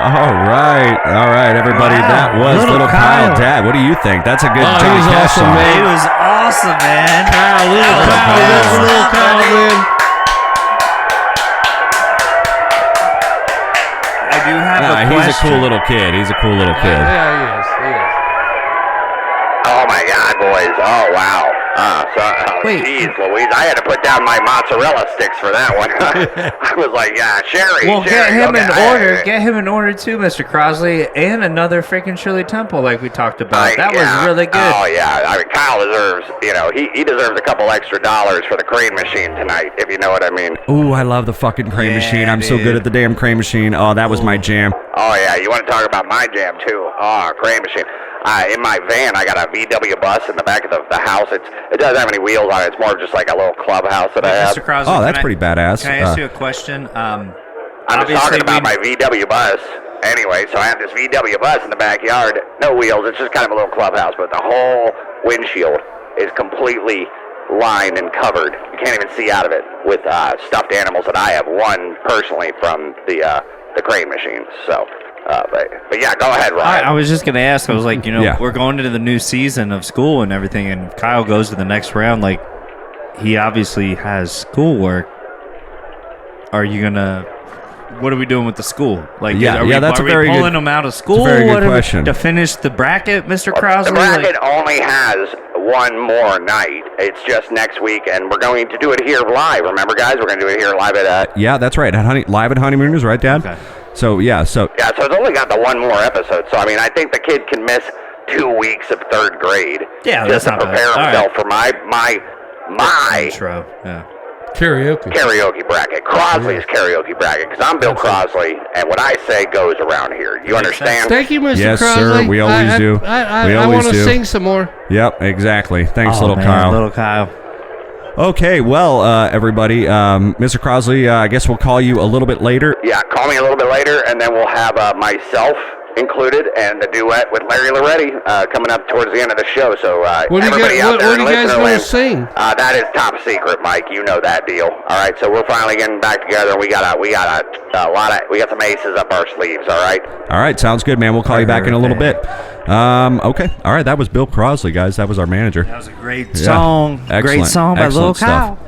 All right, everybody. Wow. That was Little Little Kyle. Kyle. Dad, what do you think? That's a good Oh, he Johnny was Cash awesome, song. man. It was awesome, man. Little Kyle, man. I do have a He's a question. cool little kid. He's a cool little kid. Yeah, he is. Oh my God, boys! Oh wow! Wait. Geez, Louise, I had to put down my mozzarella sticks for that one. I was like, yeah, Sherry. Well, get Sherry, him okay, in order. Get him in order too, Mr. Crosley, and another freaking Shirley Temple, like we talked about. That was really good. Oh yeah, I mean, Kyle deserves. He deserves a couple extra dollars for the crane machine tonight, if you know what I mean. Ooh, I love the fucking crane Yeah, machine. I'm so dude. good at the damn crane machine. Oh, that was my jam. Oh yeah, you want to talk about my jam too? Oh, crane machine. In my van, I got a VW bus in the back of the house. It doesn't have any wheels on it. It's more of just like a little clubhouse that I have. Mr. Crosley, Oh, that's can I- pretty badass. Can I ask you a question? I'm just talking about my VW bus. Anyway, so I have this VW bus in the backyard. No wheels. It's just kind of a little clubhouse, but the whole windshield is completely lined and covered. You can't even see out of it with stuffed animals that I have won personally from the crane machine. So But yeah, go ahead, Ryan. I was just going to ask. I was like, Yeah. we're going into the new season of school and everything, and Kyle goes to the next round. Like, he obviously has schoolwork. Are you going to... What are we doing with the school? Like, are we pulling them out of school? That's a very good question. To finish the bracket, Mr. Crosley? The bracket only has one more night. It's just next week, and we're going to do it here live. Remember, guys? We're going to do it here live at... Yeah, that's right. Live at Honeymooners, right, Dad? Okay. So, Yeah, so it's only got the one more episode. So, I mean, I think the kid can miss 2 weeks of third grade. Yeah, just that's to not bad. prepare All himself for my intro. Yeah. Karaoke bracket. Crosley's karaoke bracket. Because I'm Bill Crosley, and what I say goes around here. You understand? Thank you, Mr. Yes, Crosley. sir. We always do. I want to sing some more. Yep, exactly. Thanks, Oh, little man, Kyle. Little Kyle. Okay, well, everybody, Mr. Crosley, I guess we'll call you a little bit later. Yeah, call me a little bit later, and then we'll have myself included and the duet with Larry Loretti coming up towards the end of the show. So What everybody are out there in you guys listener going to land, sing? that is top secret, Mike. You know that deal. All right, so we're finally getting back together. We got some aces up our sleeves. All right. All right, sounds good, man. We'll call you back in a little bit. Okay, all right, that was Bill Crosley, guys. That was our manager. That was a great song. Excellent. Great song by Little Excellent stuff. Kyle.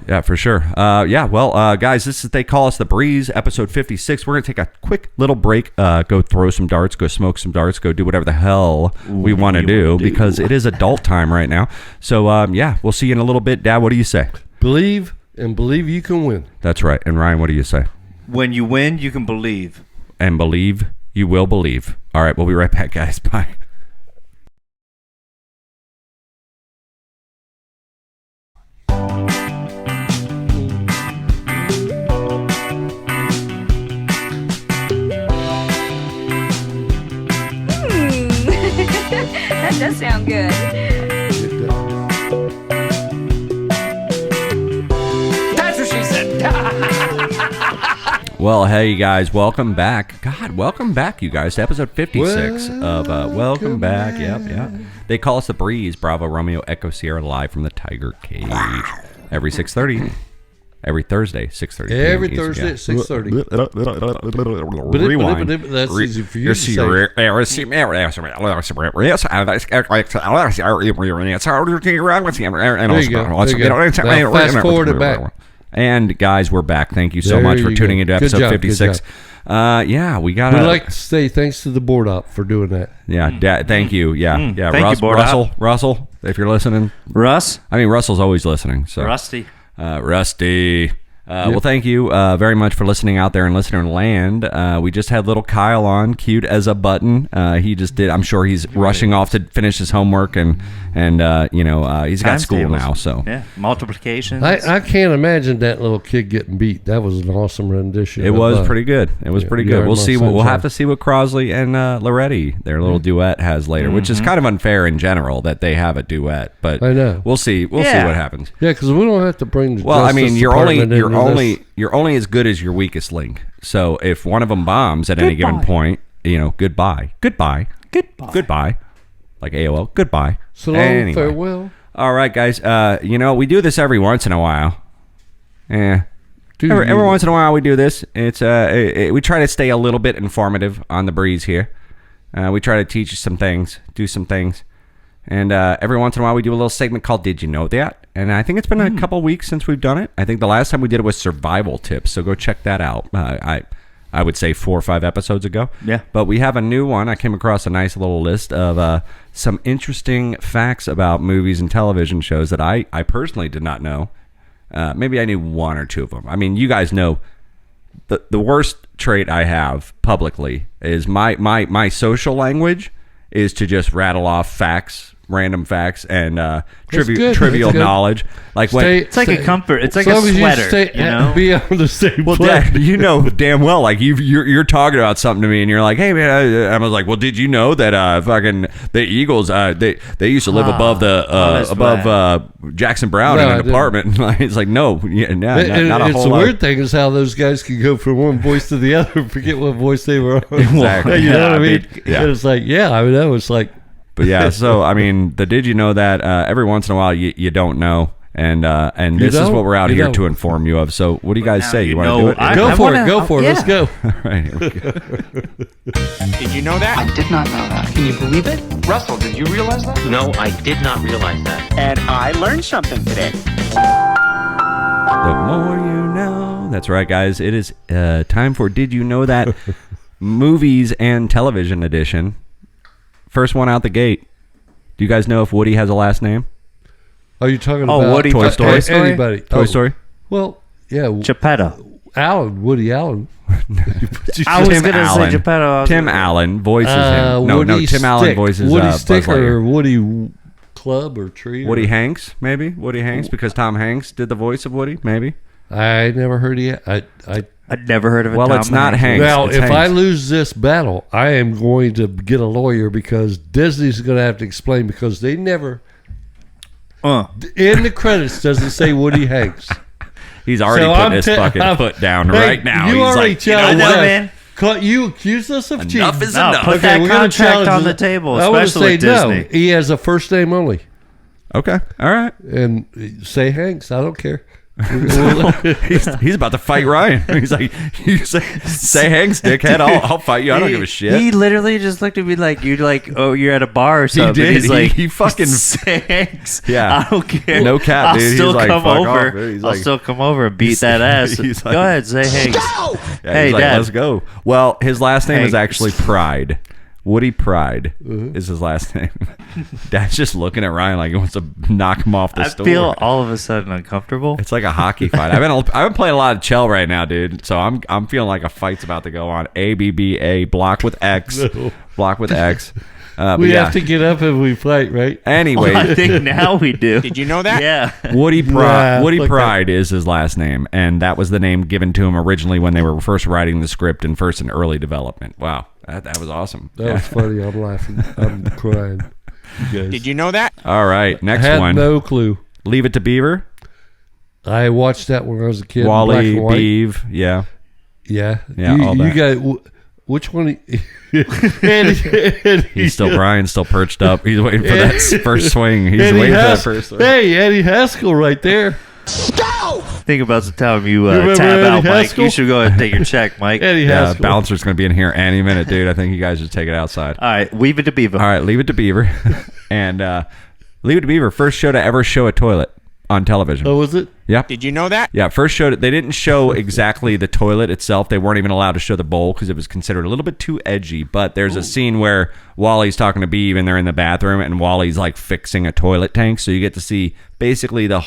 Yeah, for sure. Guys, they call us The Breeze, episode 56. We're going to take a quick little break, go throw some darts, go smoke some darts, go do whatever the hell we want to do because it is adult time right now. So, we'll see you in a little bit. Dad, what do you say? Believe and believe you can win. That's right. And Ryan, what do you say? When you win, you can believe. And believe, you will believe. All right, we'll be right back, guys. Bye. That does sound good. That's what she said. Well, hey, guys, welcome back. God, welcome back, you guys, to episode 56 of Welcome Back. Yep. They call us The Breeze, Bravo, Romeo, Echo, Sierra, live from the Tiger Cage. Every 6:30. Every Thursday, 6:30. Every Thursday at 6:30. Rewind. That's easy for you to say. There you go. Now fast forward it back. And guys, we're back. Thank you so There much for you tuning go. into Good episode job, 56. We got We'd like to say thanks to the board op for doing that. Yeah, thank you. Yeah. Thank you, Board Op. Russell, if you're listening. Russ? I mean, Russell's always listening. So Rusty. Rusty. Well, thank you very much for listening out there in listener land. We just had little Kyle on, cute as a button. He just did. I'm sure he's rushing off to finish his homework, and he's got Times school tables. now. So Yeah, multiplications. I can't imagine that little kid getting beat. That was an awesome rendition. it was pretty good. It was pretty good. Yard We'll My see. We'll Sunshine. have to see what Crosley and Loretti, their little duet, has later, which is kind of unfair in general that they have a duet. But I know. we'll see. We'll see what happens. Yeah, because we don't have to bring the Well, I mean, Justice you're Department into this. only as good as your weakest link. So if one of them bombs at any given point, goodbye, like AOL, goodbye. So long, Anyway. farewell. All right, guys. We do this every once in a while. Yeah. Do Every you- once in a while we do this. It's we try to stay a little bit informative on the breeze here. We try to teach you some things, do some things. And every once in a while, we do a little segment called Did You Know That? And I think it's been a couple weeks since we've done it. I think the last time we did it was survival tips, so go check that out. I would say 4 or 5 episodes ago. Yeah. But we have a new one. I came across a nice little list of some interesting facts about movies and television shows that I personally did not know. Maybe I knew 1 or 2 of them. I mean, you guys know the worst trait I have publicly is my social language is to just rattle off facts, random facts, and good. trivial That's good. knowledge. Like when It's like a comfort. It's like as a long as sweater. you be on the same well, plane. Dad, you know damn well, like you're talking about something to me, and you're like, "Hey, man," I was like, "Well, did you know that fucking the Eagles they used to live above Jackson Brown No, in I an didn't. apartment?" It's like, no, yeah, not a It's whole the lot. weird thing is how those guys can go from one voice to the other and forget what voice they were on. Exactly. You know what I mean? yeah. And it's like, that was like, But yeah, so I mean, did you know that every once in a while you don't know, And this is what we're out here to inform you of. So what do you guys say? You want to do it? Go for it. Let's go. All right, here we go. Did you know that? I did not know that. Can you believe it? Russell, did you realize that? No, I did not realize that. And I learned something today. The more you know. That's right, guys. It is time for Did You Know That? Movies and Television Edition. First one out the gate. Do you guys know if Woody has a last name? Are you talking about Woody Toy Story? Anybody? Toy Story? Well, yeah. Geppetto. Woody Allen. I was Tim going to say Allen. Geppetto. Tim Allen voices him. No, Woody Tim Allen Stick. voices Woody Buzz Stick or Lightyear. Woody Club or Tree. Woody Hanks, maybe? Woody Hanks, because Tom Hanks did the voice of Woody, maybe? I never heard of it. I'd never heard of it. Well, it's not Hanks. Now, It's if I Hanks. lose this battle, I am going to get a lawyer because Disney's going to have to explain because they never, in the credits, doesn't say Woody Hanks. He's already So put I'm his te- fucking I'm- foot down Hey, right now. you He's already like, you know challenged what? us. man. You accused us of cheating. Enough is No, enough. put that we're gonna contract challenge on the it. table, I wanna especially say with Disney. no. He has a first name only, Okay, all right. and say Hanks. I don't care. He's about to fight Ryan. He's like, you say Hanks, dickhead. I'll fight you. I don't give a shit. He literally just looked at me like you're at a bar or something. did. He's like, He fucking- thanks. Yeah. I don't care. No cap, I'll dude. He's still like, come fuck over. off, dude. He's I'll like- still come over and beat that ass. He's like- Go ahead, say Hanks. Yeah, Hey, he's like, Dad. let's go. Well, his last name is Hanks. actually Pride. Woody Pride is his last name. Dad's just looking at Ryan like he wants to knock him off the I store. feel all of a sudden uncomfortable. It's like a hockey fight. I've been playing a lot of Chell right now, dude. So I'm feeling like a fight's about to go on. ABBA block with X, No. block with X. But We yeah. have to get up if we fight, right? Anyway, I think now we do. Did you know that? Yeah. Woody Nah, fuck Pride is his last name, and that was the name given to him originally when they were first writing the script and first in early development. Wow, that was awesome. That was funny. I'm laughing. I'm crying. You guys. Did you know that? All right, I next had one. no clue. Leave It to Beaver. I watched that when I was a kid. Wally, black and white. Beav. Yeah. Yeah. all You that. got which one? and He's still Brian's still perched up. He's waiting for that first swing. He's Eddie waiting for that Haskell. first swing. Hey, Eddie Haskell right there. Think about the time you remember tab Eddie out, Mike. Haskell? You should go ahead and take your check, Mike. Eddie Yeah, Haskell. bouncer's going to be in here any minute, dude. I think you guys should take it outside. All right, leave it to Beaver. All right, Leave It to Beaver. And Leave It to Beaver, first show to ever show a toilet on television. Oh, was it? Yep. Did you know that? Yeah, first showed it. They didn't show exactly the toilet itself. They weren't even allowed to show the bowl because it was considered a little bit too edgy. But there's a scene where Wally's talking to Beav and they're in the bathroom and Wally's like fixing a toilet tank. So you get to see basically the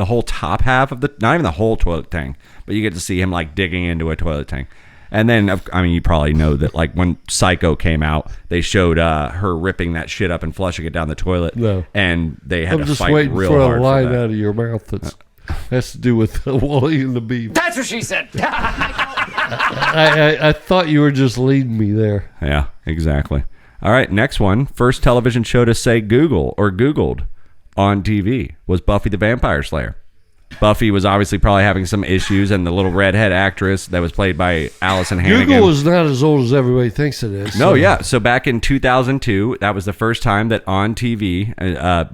whole top half of not even the whole toilet tank, but you get to see him like digging into a toilet tank. And then, I mean, you probably know that like when Psycho came out, they showed her ripping that shit up and flushing it down the toilet. No. And they had I'm to just fight waiting real for hard a line for that. out of your mouth that has to do with Wally and the Beaver. That's what she said. I thought you were just leading me there. Yeah, exactly. All right, next one. First television show to say Google or Googled on TV was Buffy the Vampire Slayer. Buffy was obviously probably having some issues, and the little redhead actress that was played by Allison Hannigan. Google is not as old as everybody thinks it is. No, so- yeah. So back in 2002, that was the first time that on TV,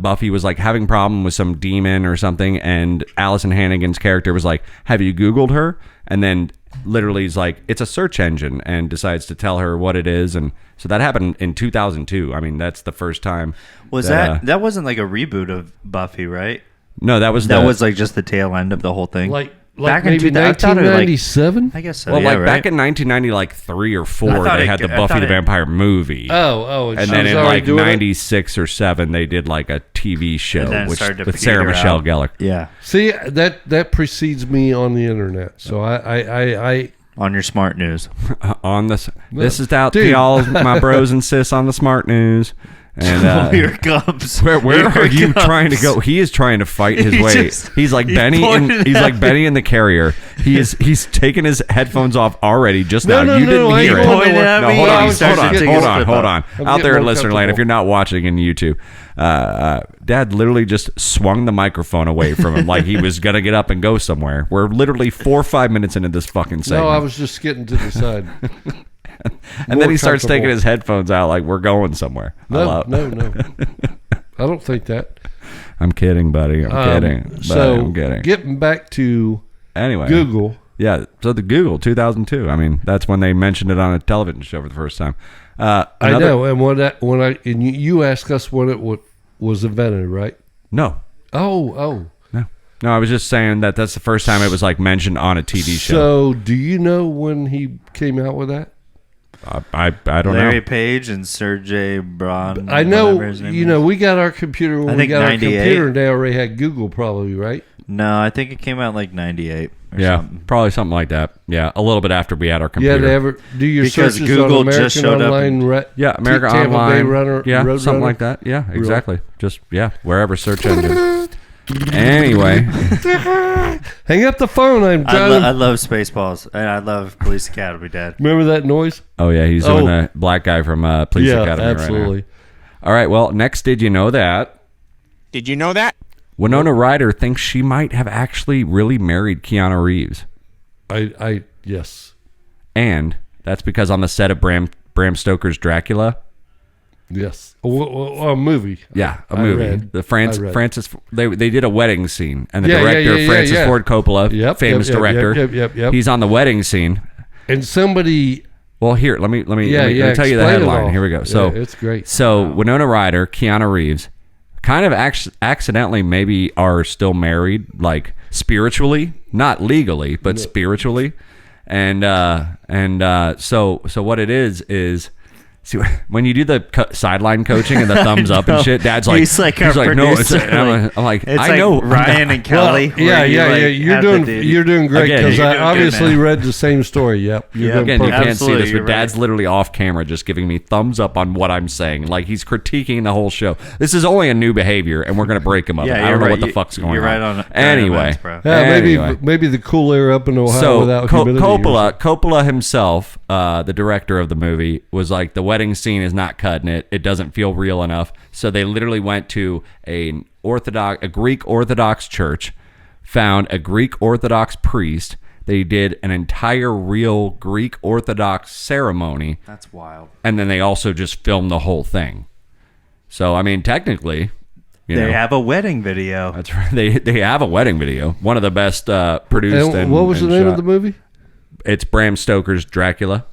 Buffy was like having problem with some demon or something, and Allison Hannigan's character was like, "Have you Googled her?" And then literally is like, "It's a search engine," and decides to tell her what it is, and so that happened in 2002. I mean, that's the first time. Was that wasn't like a reboot of Buffy, right? No, that was That was like just the tail end of the whole thing. Like Back in maybe 2000 I thought it was like- 1997? I guess so. well, yeah, like right? back in 1990, like 3 or 4, I thought they it- had the I Buffy thought the it- Vampire movie. and And she then was in already like doing it? 96 or 7, they did like a TV show And then which, started to with Sarah peter Michelle out. Gellar. Yeah, See, that precedes me on the internet. So I on your smart news. On this is out Dude. to y'all, my bros and sis on the smart news. And Here it comes. where Here are it you comes. trying to go? He is trying to fight his He way. just- He's like he Benny. pointed He's at like me. Benny in the Carrier. He's taken his headphones off already just No, now. no, you no, didn't I hear ain't it. going Pointed at No, me. hold He on, started hold to on, take hold his on, flip hold up. on. I'm Out getting there in more listener land, if comfortable. you're not watching in YouTube, Dad literally just swung the microphone away from him like he was gonna get up and go somewhere. We're literally 4 or 5 minutes into this fucking segment. no, I was just getting to the side. and then he starts taking comfortable. his headphones out like we're going somewhere. I No, love- no. I don't think that. I'm kidding, buddy. I'm kidding. Buddy, So I'm kidding. getting back to Anyway, Google. Yeah, so the Google 2002. I mean, that's when they mentioned it on a television show for the first time. I know, and you asked us when it was invented, right? No, Oh. no. I was just saying that's the first time it was like mentioned on a TV show. So, do you know when he came out with that? I don't Larry know. Page and Sergey Bron. I know, whatever his name is. we got our computer when I we think got 98. our computer. They already had Google, probably, right? No, I think it came out like 98 or Yeah, something. probably something like that. Yeah, a little bit after we had our You computer. had to ever do your Because searches Google on just American showed up Online. Yeah, America Tampa Bay Online. Runner, yeah, Road something Runner? like that. Yeah, exactly. Just wherever search engine. Anyway, Hang up the phone. I'm trying I to love Spaceballs, and I love Police Academy, Dad. remember that noise. oh yeah, he's doing the black guy from Police Yeah, Academy absolutely. right now. All right, well, next, did you know that Did you know that? Winona Ryder thinks she might have actually really married Keanu Reeves, I yes. and that's because on the set of Bram Stoker's Dracula. Yes, a movie. Yeah, a I movie. read. The I read. Francis. They did a wedding scene, and the Yeah, director Francis yeah. Ford Coppola, Yep, famous yep, director. Yep. He's on the wedding scene. And somebody, Well, here, let me tell you the explain it headline. all. Here we go. Yeah, So it's great. So Winona Ryder, Keanu Reeves, kind of accidentally maybe are still married, like spiritually, not legally, but spiritually, and so what it is. See, when you do the sideline coaching and the thumbs up and shit, Dad's like, He's like our no, it's, producer, I'm like, It's I like know, Ryan and Kelly. Well, yeah. You're doing great Again, because you're I doing good, obviously man. read the same story. Yep. You're doing Again, you perfect. can't see Absolutely, this, you're but Dad's right. literally off camera just giving me thumbs up on what I'm saying. Like he's critiquing the whole show. This is only a new behavior, and we're going to break him up. Yeah, I don't you're know right. what the fuck's going You're on. right on. Anyway, events, bro. Yeah, anyway. maybe the cool air up in Ohio So without humidity. Coppola himself, the director of the movie, was like, the wedding scene is not cutting it. It doesn't feel real enough. So they literally went to a Greek Orthodox church, found a Greek Orthodox priest. They did an entire real Greek Orthodox ceremony, That's wild. and then they also just filmed the whole thing. So I mean, technically, They have a wedding video. that's right. They have a wedding video, one of the best produced. And what was the name of the movie? It's Bram Stoker's Dracula.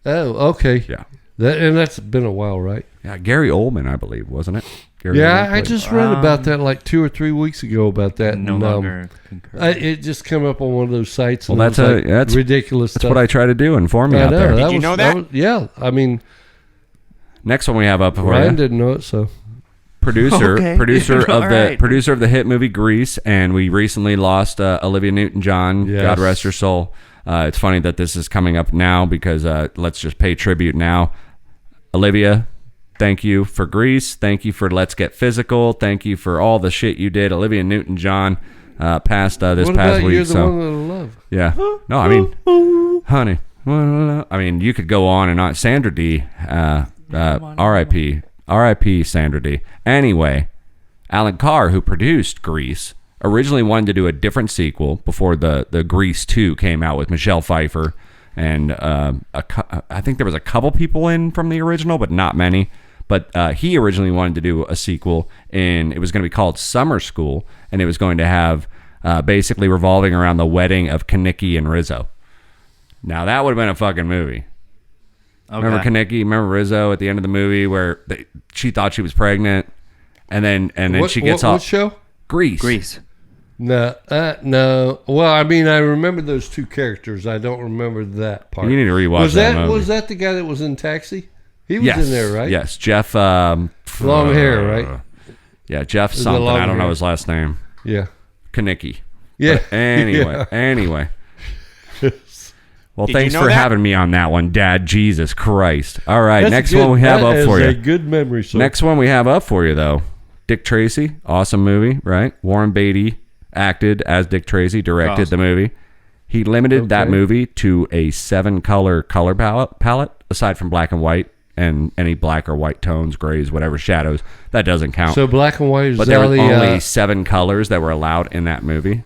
Oh, okay. Yeah. And that's been a while, right? Yeah, Gary Oldman, I believe, wasn't it? Gary Yeah, Oldman I played- just read about that like 2 or 3 weeks ago about that. No and, longer concur. it just came up on one of those sites. Well, And that's it was, like, ridiculous That's stuff. what I try to do, inform you I out know. there. Did you know that? yeah, I mean, Next one we have up for Ryan you. didn't know it, so Producer Okay. of All the right. producer of the hit movie Grease, and we recently lost Olivia Newton-John. Yes. God rest her soul. It's funny that this is coming up now because let's just pay tribute now. Olivia, thank you for Grease. Thank you for Let's Get Physical. Thank you for all the shit you did. Olivia Newton-John passed this what past about week. You're the so One That I Love? yeah, no, I mean, honey, I mean, you could go on and on. Sandra D, R.I.P. Sandra D. Anyway, Alan Carr, who produced Grease, originally wanted to do a different sequel before the Grease 2 came out with Michelle Pfeiffer. And I think there was a couple people in from the original, but not many. But he originally wanted to do a sequel, and it was going to be called Summer School, and it was going to have basically revolving around the wedding of Kaneki and Rizzo. Now, that would have been a fucking movie. Okay. Remember Kaneki? Remember Rizzo at the end of the movie where she thought she was pregnant, and then she gets what off. show? Grease. No, no. Well, I mean, I remember those two characters. I don't remember that part. You need to rewatch that movie. Was that the guy that was in Taxi? He was Yes, in there, right? Yes, Jeff. Long hair, right? Yeah, Jeff it something. long I don't know hair? his last name. Yeah. Kaneki. Yeah. But anyway, Yeah. anyway. Well, Did you thanks know for that? having me on that one, Dad. Jesus Christ. All right, That's next good- one we have that up for is you. a good memory. So. Next one we have up for you, though. Dick Tracy, awesome movie, right? Warren Beatty acted as Dick Tracy, directed the movie. He limited that Okay. movie to a 7-color color palette, aside from black and white and any black or white tones, grays, whatever, shadows. That doesn't count. So black and white is But there were only only 7 colors that were allowed in that movie,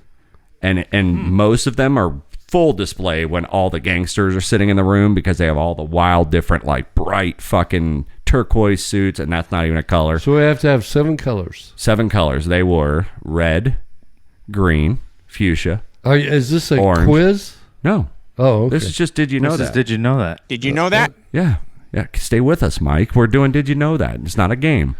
and most of them are full display when all the gangsters are sitting in the room because they have all the wild, different, like bright fucking turquoise suits, and that's not even a color. So we have to have 7 colors. 7 colors. They were red, green, fuchsia. Is this a Orange. quiz? No. Oh, okay. This is just Did You Know That? Did you know that? Did you know that? Yeah. Stay with us, Mike. We're doing Did You Know That? It's not a game.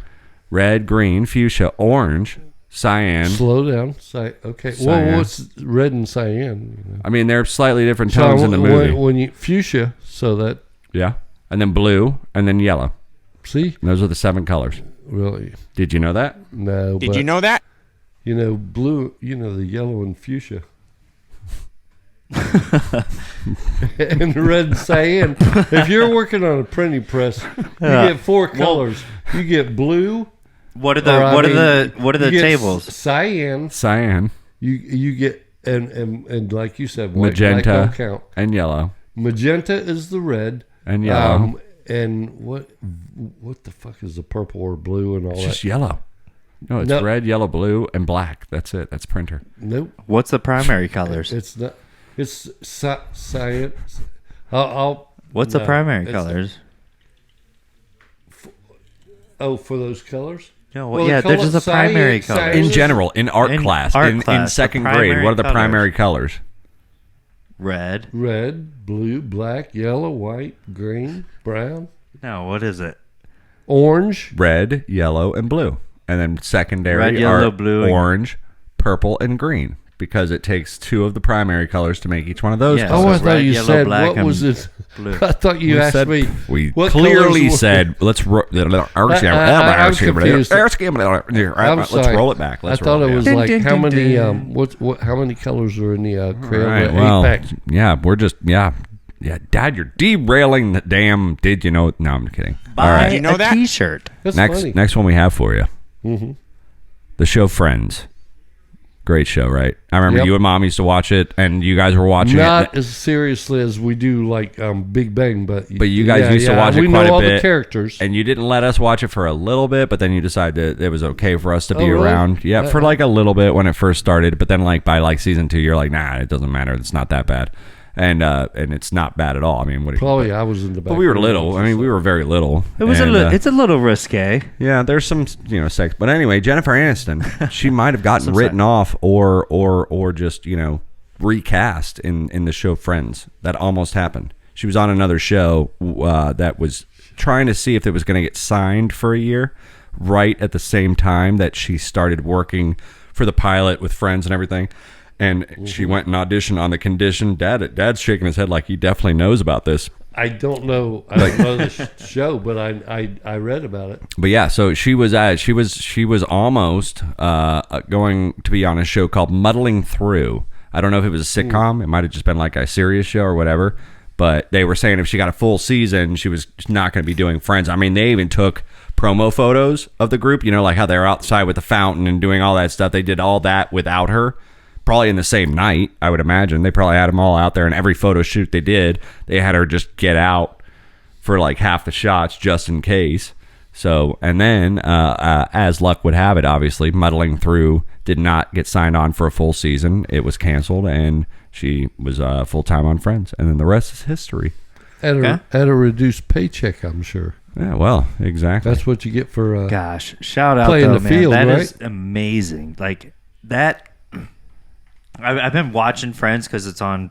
Red, green, fuchsia, orange, cyan. Slow down. Okay. Cyan. Well, what's red and cyan? I mean, they're slightly different tones in the movie. When you fuchsia, so that Yeah. And then blue, and then yellow. see, And those are the 7 colors. really, Did you know that? no. Did but, you know that? blue? The yellow and fuchsia. And red and cyan. If you're working on a printing press, you get 4 colors. You get blue. What are the you get tables? Cyan. Cyan You get and like you said, white, Magenta. black don't count. and yellow. Magenta is the red. And yellow. And what the fuck is the purple or blue and all It's that? just yellow. No, it's No. red, yellow, blue, and black. That's it. That's printer. Nope. What's the primary colors? It's not. It's science. I'll What's the no, primary it's- colors? Oh, for those colors? No, Well, yeah, the they're color- just the primary cyan- colors. In general, in art In class, art in class, the second grade, primary what are the colors. primary colors? Red. Red, blue, black, yellow, white, green, brown, No, what is it? orange. Red, yellow, and blue. And then secondary Red, yellow, are blue, and- orange, purple, and green. Because it takes 2 of the primary colors to make each one of those Yeah. colors. Oh, I so thought red, you yellow, said black, what and was it? blue. I thought you asked said- me. We what clearly colors were- said, let's roll. I'm confused. Let's sorry. roll it back. Let's I thought roll it was yeah. like how many how many colors are in the Crayola Right, well, 8-pack? yeah, we're just yeah, Dad, you're derailing the damn. Did you know? No, I'm kidding. Buy All right, Did you know a that? T-shirt. That's next funny. next one we have for you. Mm-hmm. The show Friends. Great show, right? I remember Yep. you and Mom used to watch it, and you guys were watching Not it. as seriously as we do like Big Bang, but You guys used to watch it we quite know a all bit. the characters. And you didn't let us watch it for a little bit, but then you decided that it was okay for us to be Oh, really? around. Yeah, for like a little bit when it first started, but then like by like season 2, you're like, nah, it doesn't matter. It's not that bad, and it's not bad at all. I mean, what? Probably I was in the back. But we were little. I mean, we were very little. It was And, it's a little risque. yeah, there's some sex, but anyway, Jennifer Aniston, she might have gotten written off or just recast in the show Friends. That almost happened. She was on another show that was trying to see if it was going to get signed for a year, right at the same time that she started working for the pilot with Friends and everything. And she went and auditioned on the condition. Dad's shaking his head like he definitely knows about this. I don't know. I don't know the show, but I read about it. But yeah, so she was almost going to be on a show called Muddling Through. I don't know if it was a sitcom. It might have just been like a serious show or whatever. But they were saying if she got a full season, she was not going to be doing Friends. I mean, they even took promo photos of the group. Like how they were outside with the fountain and doing all that stuff. They did all that without her. Probably in the same night, I would imagine. They probably had them all out there, and every photo shoot they did, they had her just get out for like half the shots just in case. So, and then, as luck would have it, obviously, Muddling Through did not get signed on for a full season. It was canceled, and she was full-time on Friends. And then the rest is history. At a reduced paycheck, I'm sure. Yeah, well, exactly. That's what you get for Gosh, shout out playing though, the man. field, That right? is amazing. Like that. I've been watching Friends because it's on,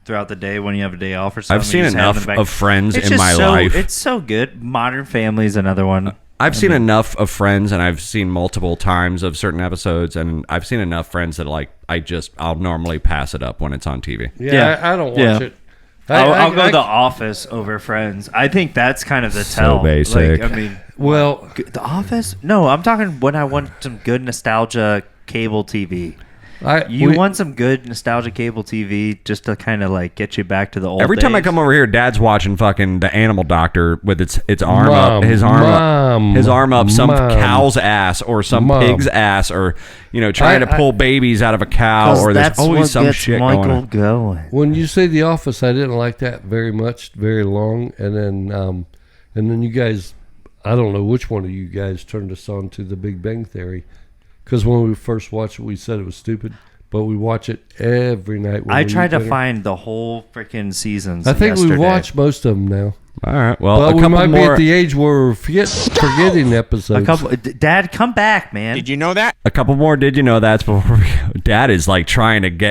throughout the day when you have a day off or something. I've seen you just have it enough in the back. of Friends It's in just my so, life. It's so good. Modern Family is another one. I've seen enough of Friends, and I've seen multiple times of certain episodes, and I've seen enough Friends that I'll normally pass it up when it's on TV. Yeah, I don't watch it. I'll go The Office over Friends. I think that's kind of the tell. So basic. Like, I mean, Well, The Office? No, I'm talking when I want some good nostalgia cable TV. You want some good nostalgia cable TV just to kind of like get you back to the old Every time I days? come over here, Dad's watching fucking The Animal Doctor with its arm up, his arm up some cow's ass or some pig's ass, or trying to pull babies out of a cow, or there's that's always what some gets shit Michael going on. going. When you say The Office, I didn't like that very much, very long, and then you guys, I don't know which one of you guys turned us on to The Big Bang Theory, because when we first watched it, we said it was stupid, but we watch it every night. I tried to find the whole freaking seasons. I think yesterday. we watched most of them now. All right. Well, But a we couple might be more. at the age where we're forgetting episodes. Dad, come back, man. Did you know that? A couple more. Did you know that's before we go? Dad is like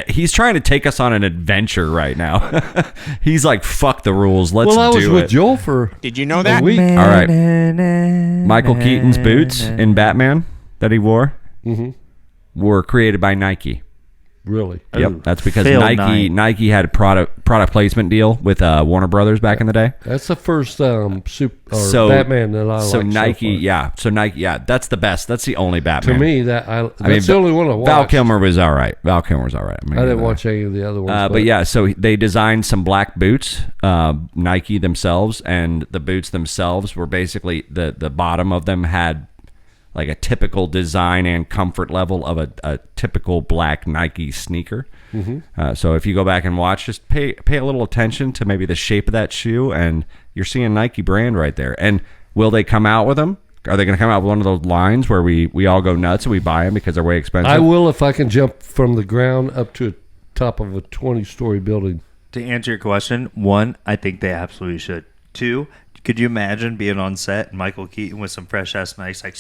he's trying to take us on an adventure right now. He's like, fuck the rules. Let's I was do with it. Joel for Did you know a that? week. All right. Michael Keaton's boots in Batman that he wore were created by Nike. Really? Yep, that's because Phil Nike Knight. Nike had a product placement deal with Warner Brothers back in the day. That's the first Batman that I So like Nike, so far. that's the best. That's the only Batman. To me, that's the only one I watched. Val Kilmer was all right. I didn't watch any of the other ones. but yeah, so they designed some black boots, Nike themselves, and the boots themselves were basically the bottom of them had like a typical design and comfort level of a typical black Nike sneaker. So if you go back and watch, just pay a little attention to maybe the shape of that shoe, and you're seeing Nike brand right there. And will they come out with them? Are they going to come out with one of those lines where we all go nuts and we buy them because they're way expensive? I will if I can jump from the ground up to the top of a 20-story building. To answer your question, 1, I think they absolutely should. 2, could you imagine being on set and Michael Keaton with some fresh ass Nikes, like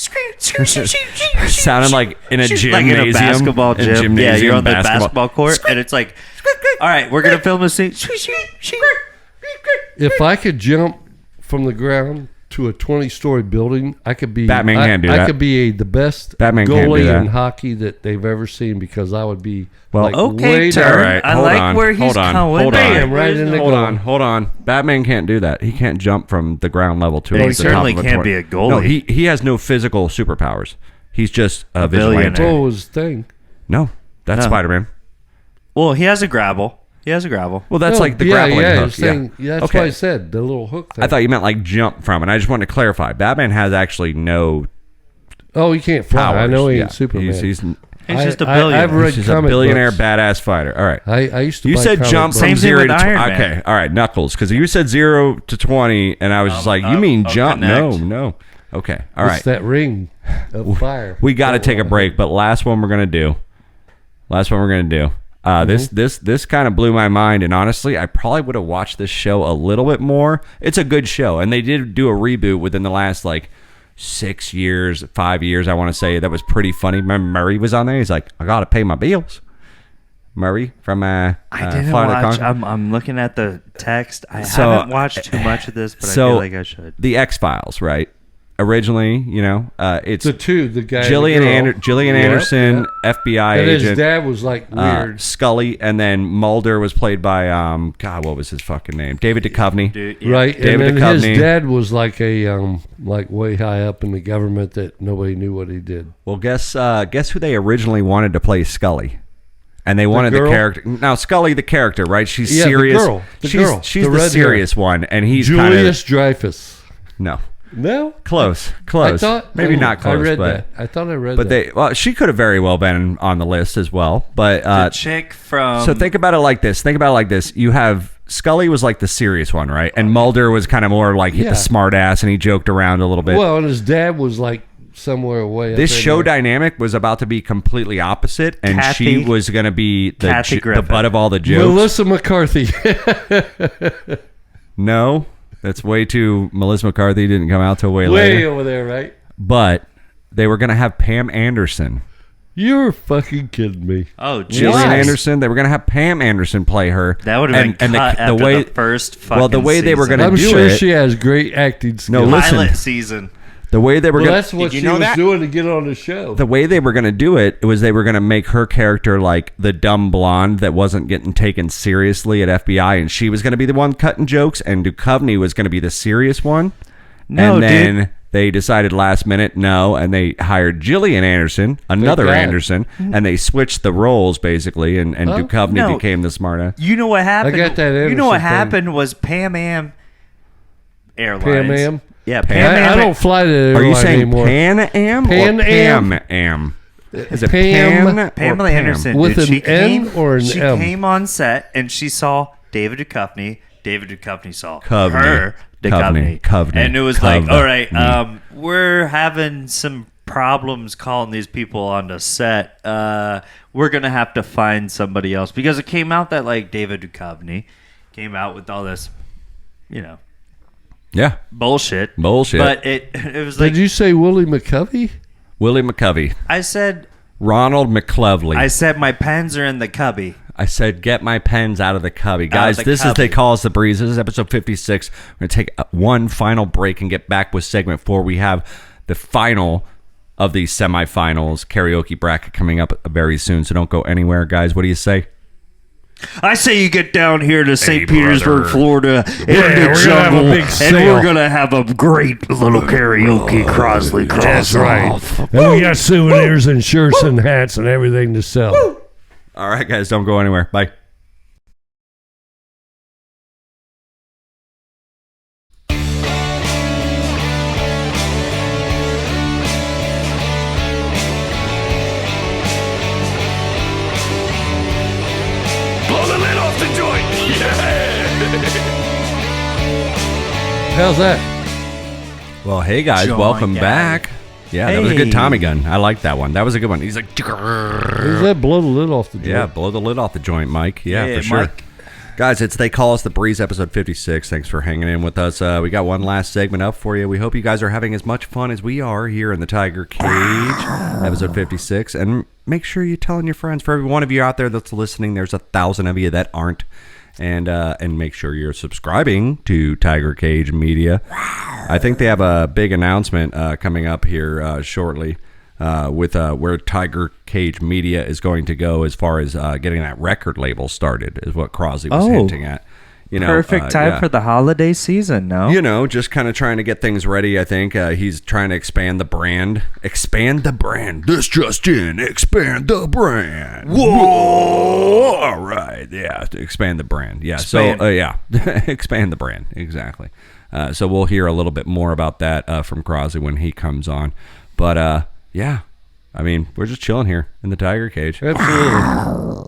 Sounding like in a gymnasium, like in a basketball gym. Yeah, you're on the basketball court, and it's like, all right, we're gonna film a scene. If I could jump from the ground to a 20-story building, I could be Batman can't do I that. could be the best Batman can't do goalie that. in hockey that they've ever seen because I would be Okay, way turn. down. All right, I hold like on, where he's hold on, going. hold on. Bam, right in the goal. Hold on. Batman can't do that. He can't jump from the ground level to He the certainly top of can't 20. be a goalie. No, he has no physical superpowers. He's just a billionaire. vigilante. What was his thing? No, that's No. Spider-Man. Well, he has a grapple. Well, that's No, like the grappling hook. his thing, that's Okay. what I said, the little hook thing. I thought you meant like jump from it. I just wanted to clarify. Batman has actually no he can't fly. powers. I know he Yeah. ain't Superman. He's He's just a billionaire. I've read he's a comic billionaire books. badass fighter. All right. I used to You buy said comic jump books. from Same thing 0 with to Iron Man. okay. All right, Knuckles, because you said 0 to 20, and I was just like, you mean jump? connect. No. Okay. All It's right. that ring of fire. We got to take a break, but last one we're gonna do. This kind of blew my mind, and honestly, I probably would have watched this show a little bit more. It's a good show, and they did do a reboot within the last 5 years. I want to say that was pretty funny. Remember Murray was on there. He's like, I gotta pay my bills. Murray from I didn't Florida watch. Con- I'm looking at the text. I So, haven't watched too much of this, but I feel like I should. The X-Files, right? Originally, it's The two, the guy, Gillian, and the girl. Gillian Yep, Anderson, yep. FBI And his agent. dad was like weird. Scully, and then Mulder was played by God, what was his fucking name? David Duchovny. Dude, yeah. Right, David and then his Duchovny. dad was like a way high up in the government that nobody knew what he did. Well, guess who they originally wanted to play Scully, and they wanted the girl? character. Now Scully, the character, right? She's Yeah, the serious. girl. The she's girl. she's The the, red serious one, and he's Julius Dreyfus. no No, close. I thought Maybe not close, I read but that. I thought I read but that. she could have very well been on the list as well. But The chick from. so think about it like this. You have Scully was like the serious one, right? And Mulder was kind of more like Yeah. the smart ass, and he joked around a little bit. Well, and his dad was like somewhere away. This up in show there. dynamic was about to be completely opposite, and Kathy- she was going to be Kathy the Griffin. butt of all the jokes. Melissa McCarthy. No, that's way too. Melissa McCarthy didn't come out till way Way later. over there, right? But they were going to have Pam Anderson, You're fucking kidding me. Oh, Gillian Jesus. Anderson. They were going to have Pam Anderson play her. That would have been cut after the first fucking well, the way they were season. going to I'm do sure it. she has great acting skills. No, listen. Pilot season. The way they were Well, going. that's what Did you she know was that? doing to get on the show. The way they were going to do it was they were going to make her character like the dumb blonde that wasn't getting taken seriously at FBI, and she was going to be the one cutting jokes, and Duchovny was going to be the serious one. No, and then dude. they decided last minute no, and they hired Gillian Anderson, another God. Anderson, and they switched the roles basically, and Duchovny No. became the smartass. You know what happened? got that You know what Anderson thing. happened was Pan Am Airlines. Pan Am? Yeah, I, Pan Am. I don't fly to the Are you airline saying anymore. Pan Am Pan or Am? Pam Am? Is it Pam- Pan or Pamela Pam? Anderson. With dude, an she N came, or an she M? came on set and she saw David Duchovny. David Duchovny saw Coveney. her. Duchovny. Coveney. And it was like, Coveney. all right, we're having some problems calling these people onto set. We're going to have to find somebody else. Because it came out that, like, David Duchovny came out with all this, Yeah. bullshit. Bullshit. But it was like Did you say Willie McCovey? Willie McCovey. I said Ronald McClovely. I said my pens are in the cubby. I said, get my pens out of the cubby. Guys, the this is cubby. They Call Us the Breeze. This is episode 56. We're going to take one final break and get back with segment 4. We have the final of the semifinals karaoke bracket coming up very soon, so don't go anywhere. Guys, what do you say? I say you get down here to St. brother. Petersburg, Florida, in the we're gonna have a jungle, big and sale. we're gonna have a great little karaoke Crosley. That's right. And we got souvenirs and shirts and hats and everything to sell. All right, guys, don't go anywhere. Bye. How's that? Well, hey, guys, Join welcome gang. back. Yeah, that was a good Hey. Tommy gun. I like that one. That was a good one. He's like, Is that blow the lid off the joint? yeah, blow the lid off the joint, Mike. Yeah, Yeah, for sure. Mike. Guys, it's They Call Us the Breeze, episode 56. Thanks for hanging in with us. We got one last segment up for you. We hope you guys are having as much fun as we are here in the Tiger Cage, episode 56. And make sure you're telling your friends. For every one of you out there that's listening, there's 1,000 of you that aren't. And make sure you're subscribing to Tiger Cage Media. I think they have a big announcement coming up here shortly with where Tiger Cage Media is going to go as far as getting that record label started, is what Crosley was hinting at. You know, Perfect time yeah. for the holiday season, no? You know, just kind of trying to get things ready. I think he's trying to expand the brand. Expand the brand. This just in. Expand the brand. Whoa! All right. Yeah. To expand the brand. Yeah. Expand. So, yeah. Expand the brand. Exactly. So we'll hear a little bit more about that from Crosley when he comes on. But, yeah. I mean, we're just chilling here in the Tiger Cage. Absolutely.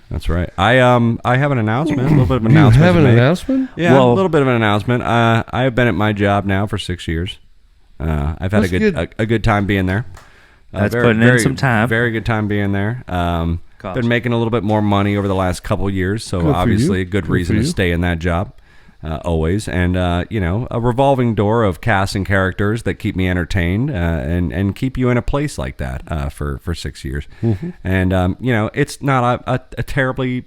That's right. I have an announcement. A little bit of an You announcement. have to an make. announcement? Yeah, Well- a little bit of an announcement. I have been at my job now for 6 years. I've had That's a good good. A good time being there. That's putting in some time. Very good time being there. Been making a little bit more money over the last couple years, so Good for obviously you. a good Good reason for to you. stay in that job. Always, and you know, a revolving door of casting characters that keep me entertained and keep you in a place like that for 6 years. Mm-hmm. And you know, it's not a terribly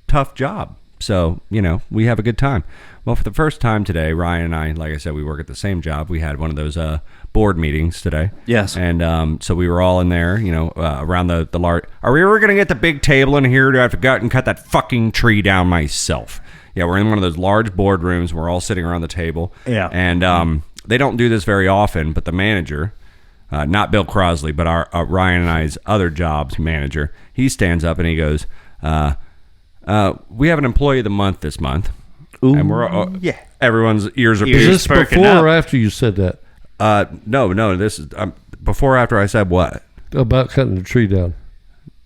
tough job. So, you know, we have a good time. Well, for the first time today, Ryan and I, like I said, we work at the same job. We had one of those board meetings today. Yes. And so we were all in there, you know, around the large. Are we ever going to get the big table in here? Do I have to go out and cut that fucking tree down myself? Yeah, we're in one of those large boardrooms. We're all sitting around the table. Yeah. And they don't do this very often, but the manager, not Bill Crosley, but our Ryan and I's other job's manager, he stands up and he goes, we have an employee of the month this month. Ooh, And we're yeah. everyone's ears are Ears Is pierced. this perking before up. or after you said that? No, this is before or after I said what? About cutting the tree down.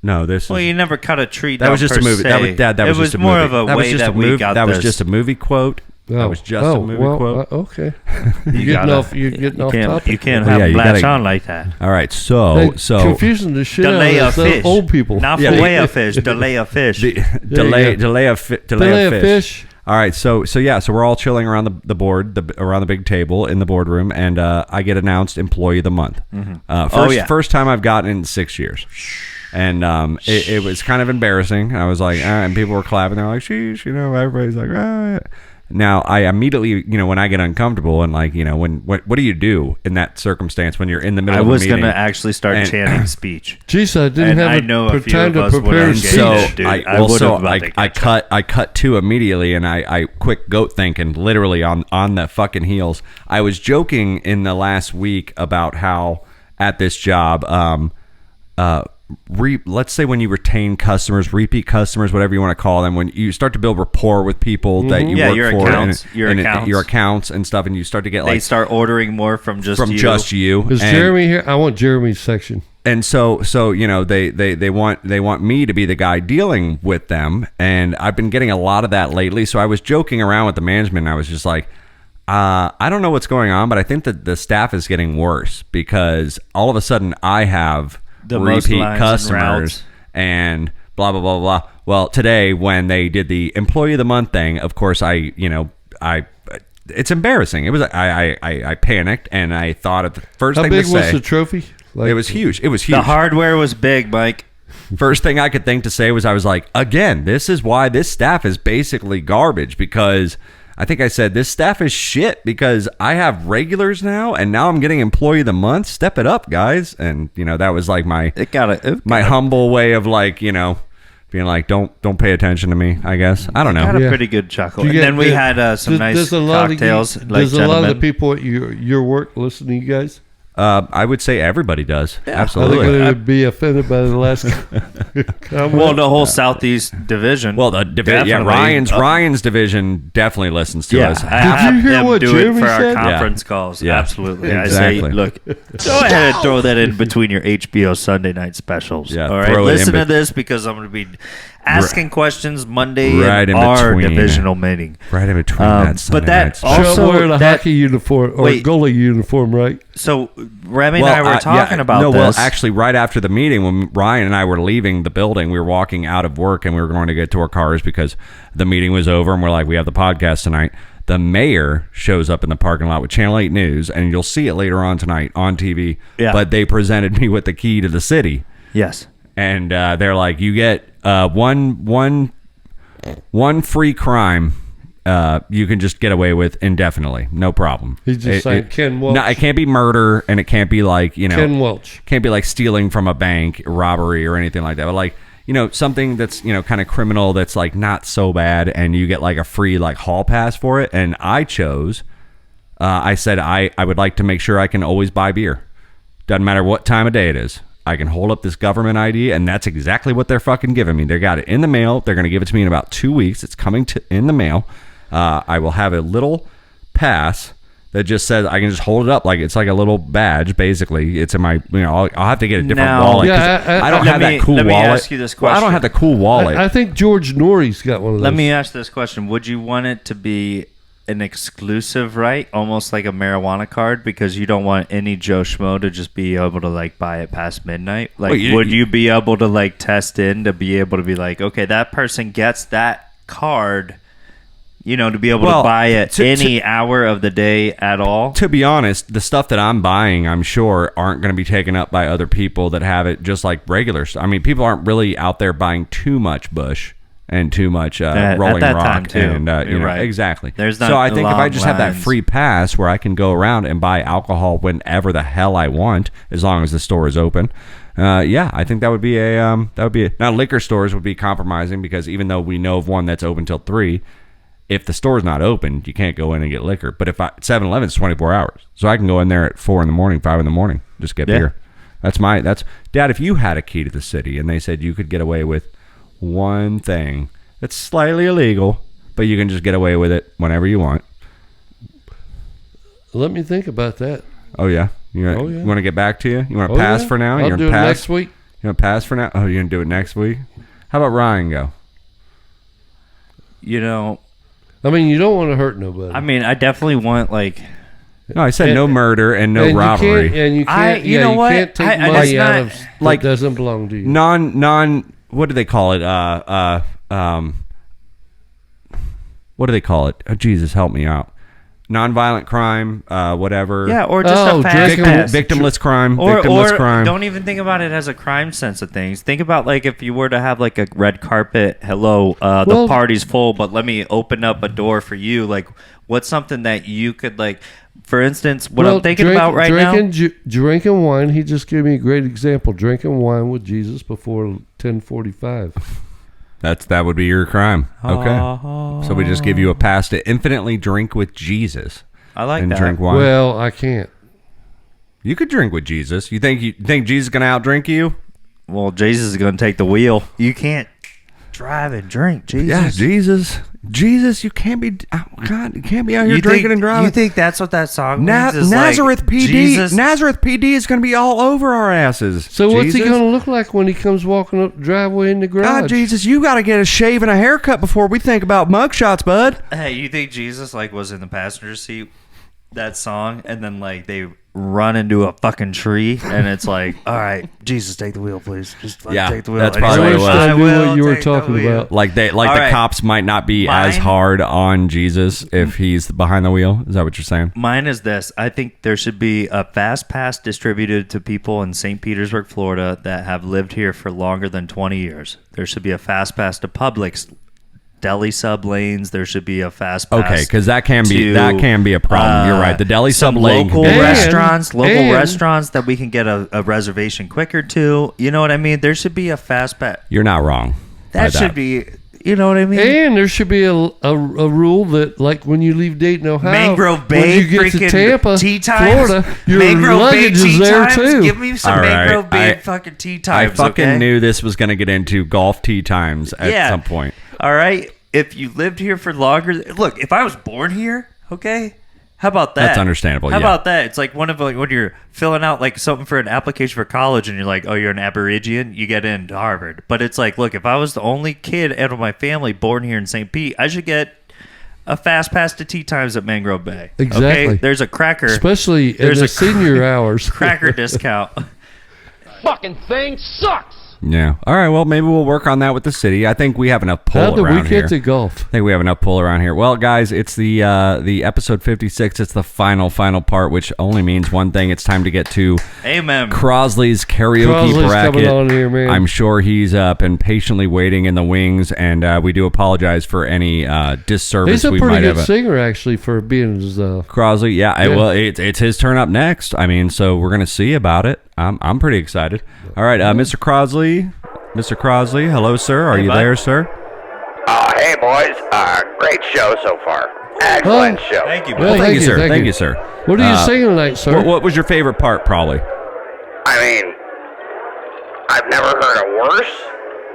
No, this Well, is you never cut a tree that down was just per a movie. se. That was Dad. That was it just a more movie. of a that was way just that a movie. we got That was this. just a movie quote. That was just a movie quote. Okay. You You're getting gotta- off. You're getting off topic. You can't Well, have yeah, you latch gotta- on like that. All right, so They confusing the shit Delay a out of us, fish. old people. Not Yeah, fillet a fish. Delay a fish. delay go. a Fillet fish. All right, so we're all chilling around the board, around the big table in the boardroom, and I get announced employee of the month. First time I've gotten it in 6 years, and it was kind of embarrassing. I was like, and people were clapping. They're like, sheesh, you know, everybody's like, ah. Now I immediately, you know, when I get uncomfortable and like, you know, what do you do in that circumstance when you're in the middle I of a was meeting? going to actually start And- chanting speech. Jeez, I didn't And have I a know a few time of to us would prepare a have speech. So engaged. Dude, I I would've about to cut to immediately, and I quick goat thinking literally on the fucking heels. I was joking in the last week about how at this job, let's say when you retain customers, repeat customers, whatever you want to call them, when you start to build rapport with people that you Yeah, work your for, accounts, and, your and accounts. your accounts and stuff, and you start to get They like start ordering more from just you. just you. Is And- Jeremy here? I want Jeremy's section. and so you know they want me to be the guy dealing with them, and I've been getting a lot of that lately. So I was joking around with the management, and I was just like, I don't know what's going on, but I think that the staff is getting worse because all of a sudden I have The most repeat lines and customers routes. and blah blah blah blah. Well, today when they did the employee of the month thing, of course I it's embarrassing. It was I panicked and I thought of the first How thing big to was say. the trophy? It was huge. It was huge. The hardware was big, Mike. First thing I could think to say was I was like, again, this is why this staff is basically garbage, because I think I said this staff is shit because I have regulars now and now I'm getting employee of the month. Step it up, guys. And that was like my humble way of like, being like, don't pay attention to me, I guess. I don't know. Got a pretty good chuckle. And then we had some nice cocktails. Does a lot of the people at your work listen to you guys? I would say everybody does. I Absolutely. think they would be offended by the last comment. Well, the whole Southeast division. Well, the division, Ryan's division definitely listens to us. I have you hear them what do Jeremy it for our said? conference calls. Yeah. Absolutely. Exactly. I say, look, go ahead and throw that in between your HBO Sunday night specials. Yeah, all right, throw it in listen to this because I'm going to be asking questions Monday Right in in our between. divisional meeting. Right in between that Sunday but that night. Show up also wearing a hockey uniform or Wait. goalie uniform, right? So Remy and I were talking about no, this. well, actually, right after the meeting, when Ryan and I were leaving the building, we were walking out of work and we were going to get to our cars because the meeting was over and we're like, we have the podcast tonight. The mayor shows up in the parking lot with Channel 8 News, and you'll see it later on tonight on TV. Yeah. But they presented me with the key to the city. Yes. And they're like, you get one free crime you can just get away with indefinitely, no problem. He's just saying Ken Welch. No, it can't be murder, and it can't be like Ken Welch. can't be like stealing from a bank, robbery, or anything like that. But like something that's kind of criminal, that's like not so bad, and you get like a free like hall pass for it. And I chose. I said I would like to make sure I can always buy beer. Doesn't matter what time of day it is. I can hold up this government ID, and that's exactly what they're fucking giving me. They got it in the mail. They're going to give it to me in about 2 weeks. It's coming in the mail. I will have a little pass that just says I can just hold it up like it's like a little badge. Basically, it's in my. I'll have to get a different Now- wallet. 'cause Yeah, I don't have that cool let me wallet. ask you this Well, I don't question. have the cool wallet. I think George Norrie's got one of those. Let me ask this question. Would you want it to be an exclusive right, almost like a marijuana card, because you don't want any Joe Schmo to just be able to like buy it past midnight? Like, Well, would you be able to like test in to be able to be like, okay, that person gets that card, to be able to buy it any hour of the day at all? To be honest, the stuff that I'm buying, I'm sure, aren't going to be taken up by other people that have it just like regular stuff. I mean, people aren't really out there buying too much Bush and too much Rolling that Rock. time, too. And, You're right. Exactly. There's not so I think if I long just have that lines. free pass where I can go around and buy alcohol whenever the hell I want, as long as the store is open, I think that would be now liquor stores would be compromising, because even though we know of one that's open till 3, if the store's not open, you can't go in and get liquor. But if 7-Eleven is 24 hours, so I can go in there at 4 a.m, 5 a.m, just get beer. That's Dad. If you had a key to the city and they said you could get away with one thing that's slightly illegal, but you can just get away with it whenever you want. Let me think about that. Oh yeah, you want to get back to you? You want to pass for now? I'll do it next week. You want to pass for now? Oh, you're gonna do it next week? How about Ryan go? I mean, you don't want to hurt nobody. I mean, I definitely want like. No, I said no murder and no and robbery. You can't you know what? can't take I- money that's out not- of like- that doesn't belong to you. non what do they call it? What do they call it? Oh, Jesus, help me out. Nonviolent crime, whatever. Yeah, or just a fast pass. Victimless crime. Or Victimless crime. don't even think about it as a crime sense of things. Think about like if you were to have like a red carpet, hello, the Well- party's full, but let me open up a door for you. Like, what's something that you could like, for instance, what I'm thinking about right now? Drinking wine. He just gave me a great example. Drinking wine with Jesus before 10:45. That would be your crime. Okay. So we just give you a pass to infinitely drink with Jesus. I like and that. drink wine. Well, I can't. You could drink with Jesus. You think Jesus is gonna outdrink you? Well, Jesus is going to take the wheel. You can't drive and drink, Jesus. Yeah, Jesus, you can't be. Oh God, you can't be out here drinking and driving. You think that's what that song means? Is Nazareth like, PD. Jesus? Nazareth PD is going to be all over our asses. So what's he Jesus. going to look like when he comes walking up the driveway in the garage? God, Jesus, you got to get a shave and a haircut before we think about mugshots, bud. Hey, you think Jesus like was in the passenger seat? that song, and then like they run into a fucking tree, and it's like, all right, Jesus, take the wheel, please. Just fucking take the wheel. That's And he's probably like, what it was. I knew will what you were take the talking wheel. about. Like the right. cops might not be as Mine- hard on Jesus if he's behind the wheel. Is that what you're saying? Mine is this. I think there should be a fast pass distributed to people in St. Petersburg, Florida that have lived here for longer than 20 years. There should be a fast pass to Publix deli sub lanes. There should be a fast pass. Okay, because that can be to, a problem. You're right. The deli some sub lane local can be- restaurants that we can get a reservation quicker to. You know what I mean? There should be a fast pass. You're not wrong. by That should be. You know what I mean? And there should be a rule that, like, when you leave Dayton, Ohio, Mangrove Bay, when you get to freaking Tampa, tea times, Florida, your Mangrove luggage Bay is tea there times. too. Give me some All right, Mangrove Bay I- fucking tea I times. fucking okay? knew this was going to get into golf tee times at some point. All right. If you lived here for longer, look. If I was born here, okay. How about that? That's understandable, How yeah. about that? It's like when you're filling out like something for an application for college, and you're like, oh, you're an Aborigine, you get into Harvard. But it's like, look, if I was the only kid out of my family born here in St. Pete, I should get a fast pass to tea times at Mangrove Bay. Exactly. Okay? There's a cracker. Especially in There's the a senior hours. cracker discount. Fucking thing sucks. Yeah. All right. Well, maybe we'll work on that with the city. I think we have enough pull How do we around here. get to golf? I think we have enough pull around here. Well, guys, it's the episode 56. It's the final part, which only means one thing. It's time to get to Amen. Crosley's karaoke Crosley's bracket. coming on here, man. I'm sure he's been patiently waiting in the wings, and we do apologize for any disservice He's a we pretty might good have. singer, actually, for being his. Crosley, yeah. Yeah. Well, it's his turn up next. I mean, so we're gonna see about it. I'm pretty excited. All right, Mr. Crosley. Mr. Crosley, hello, sir. Are Hey, you bud. there, sir? Hey, boys. Great show so far. Excellent show. Thank you. Well, Bud. Thank you, sir. thank Thank you. you, sir. What are you singing tonight, sir? What was your favorite part, probably? I mean, I've never heard a worse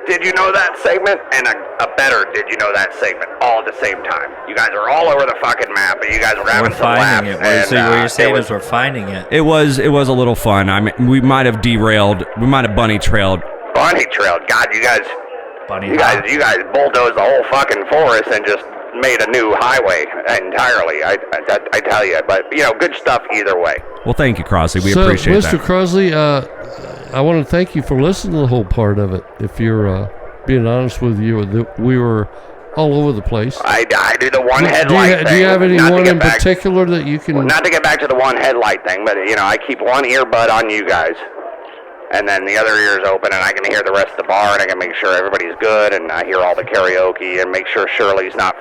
Did You Know That segment and a better Did You Know That segment all at the same time. You guys are all over the fucking map, but you guys were having We're some laughs. finding it. and, What you're saying it was- is we're finding it. It was a little fun. I mean, we might have derailed. We might have bunny trailed. Bunny trailed. God, you guys bulldozed the whole fucking forest and just made a new highway entirely. I tell you, but good stuff either way. Well, thank you, Crosley. We so, appreciate Mr. that. Crosley, I want to thank you for listening to the whole part of it. If you're being honest with you, we were all over the place. I do the one headlight thing. Do you have Not to anyone get in back- particular that you can? Not to get back to the one headlight thing, but I keep one earbud on you guys, and then the other ear is open, and I can hear the rest of the bar, and I can make sure everybody's good, and I hear all the karaoke, and make sure Shirley's not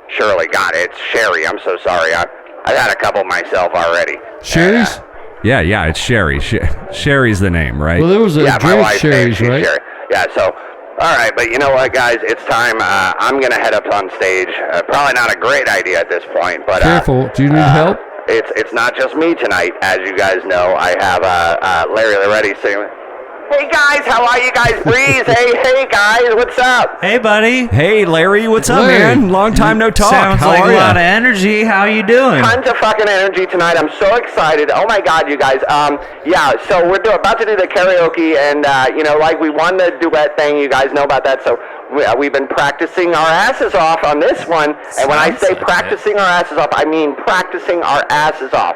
Shirley, God, it's Sherry. I'm so sorry. I've had a couple myself already. Sherry's? Yeah, it's Sherry. Sherry's the name, right? Well, there was a Yeah, my drink wife's Sherry's, name, right? she's Sherry. Yeah, so, all right, but you know what, guys? It's time. I'm going to head up on stage. Probably not a great idea at this point, but... Careful. Do you need help? It's not just me tonight. As you guys know, I have Larry Loretti singing. Hey, guys, how are you guys? Breeze, hey, guys, what's up? Hey, buddy. Hey, Larry, what's up, Larry. man? Long time no talk. Sounds How like are a lot of ya? energy. How you doing? Tons of fucking energy tonight. I'm so excited. Oh my God, you guys. So we're about to do the karaoke, and like we won the duet thing. You guys know about that. So we've been practicing our asses off on this one. And when I say Sounds like practicing our asses off, I mean practicing our asses off.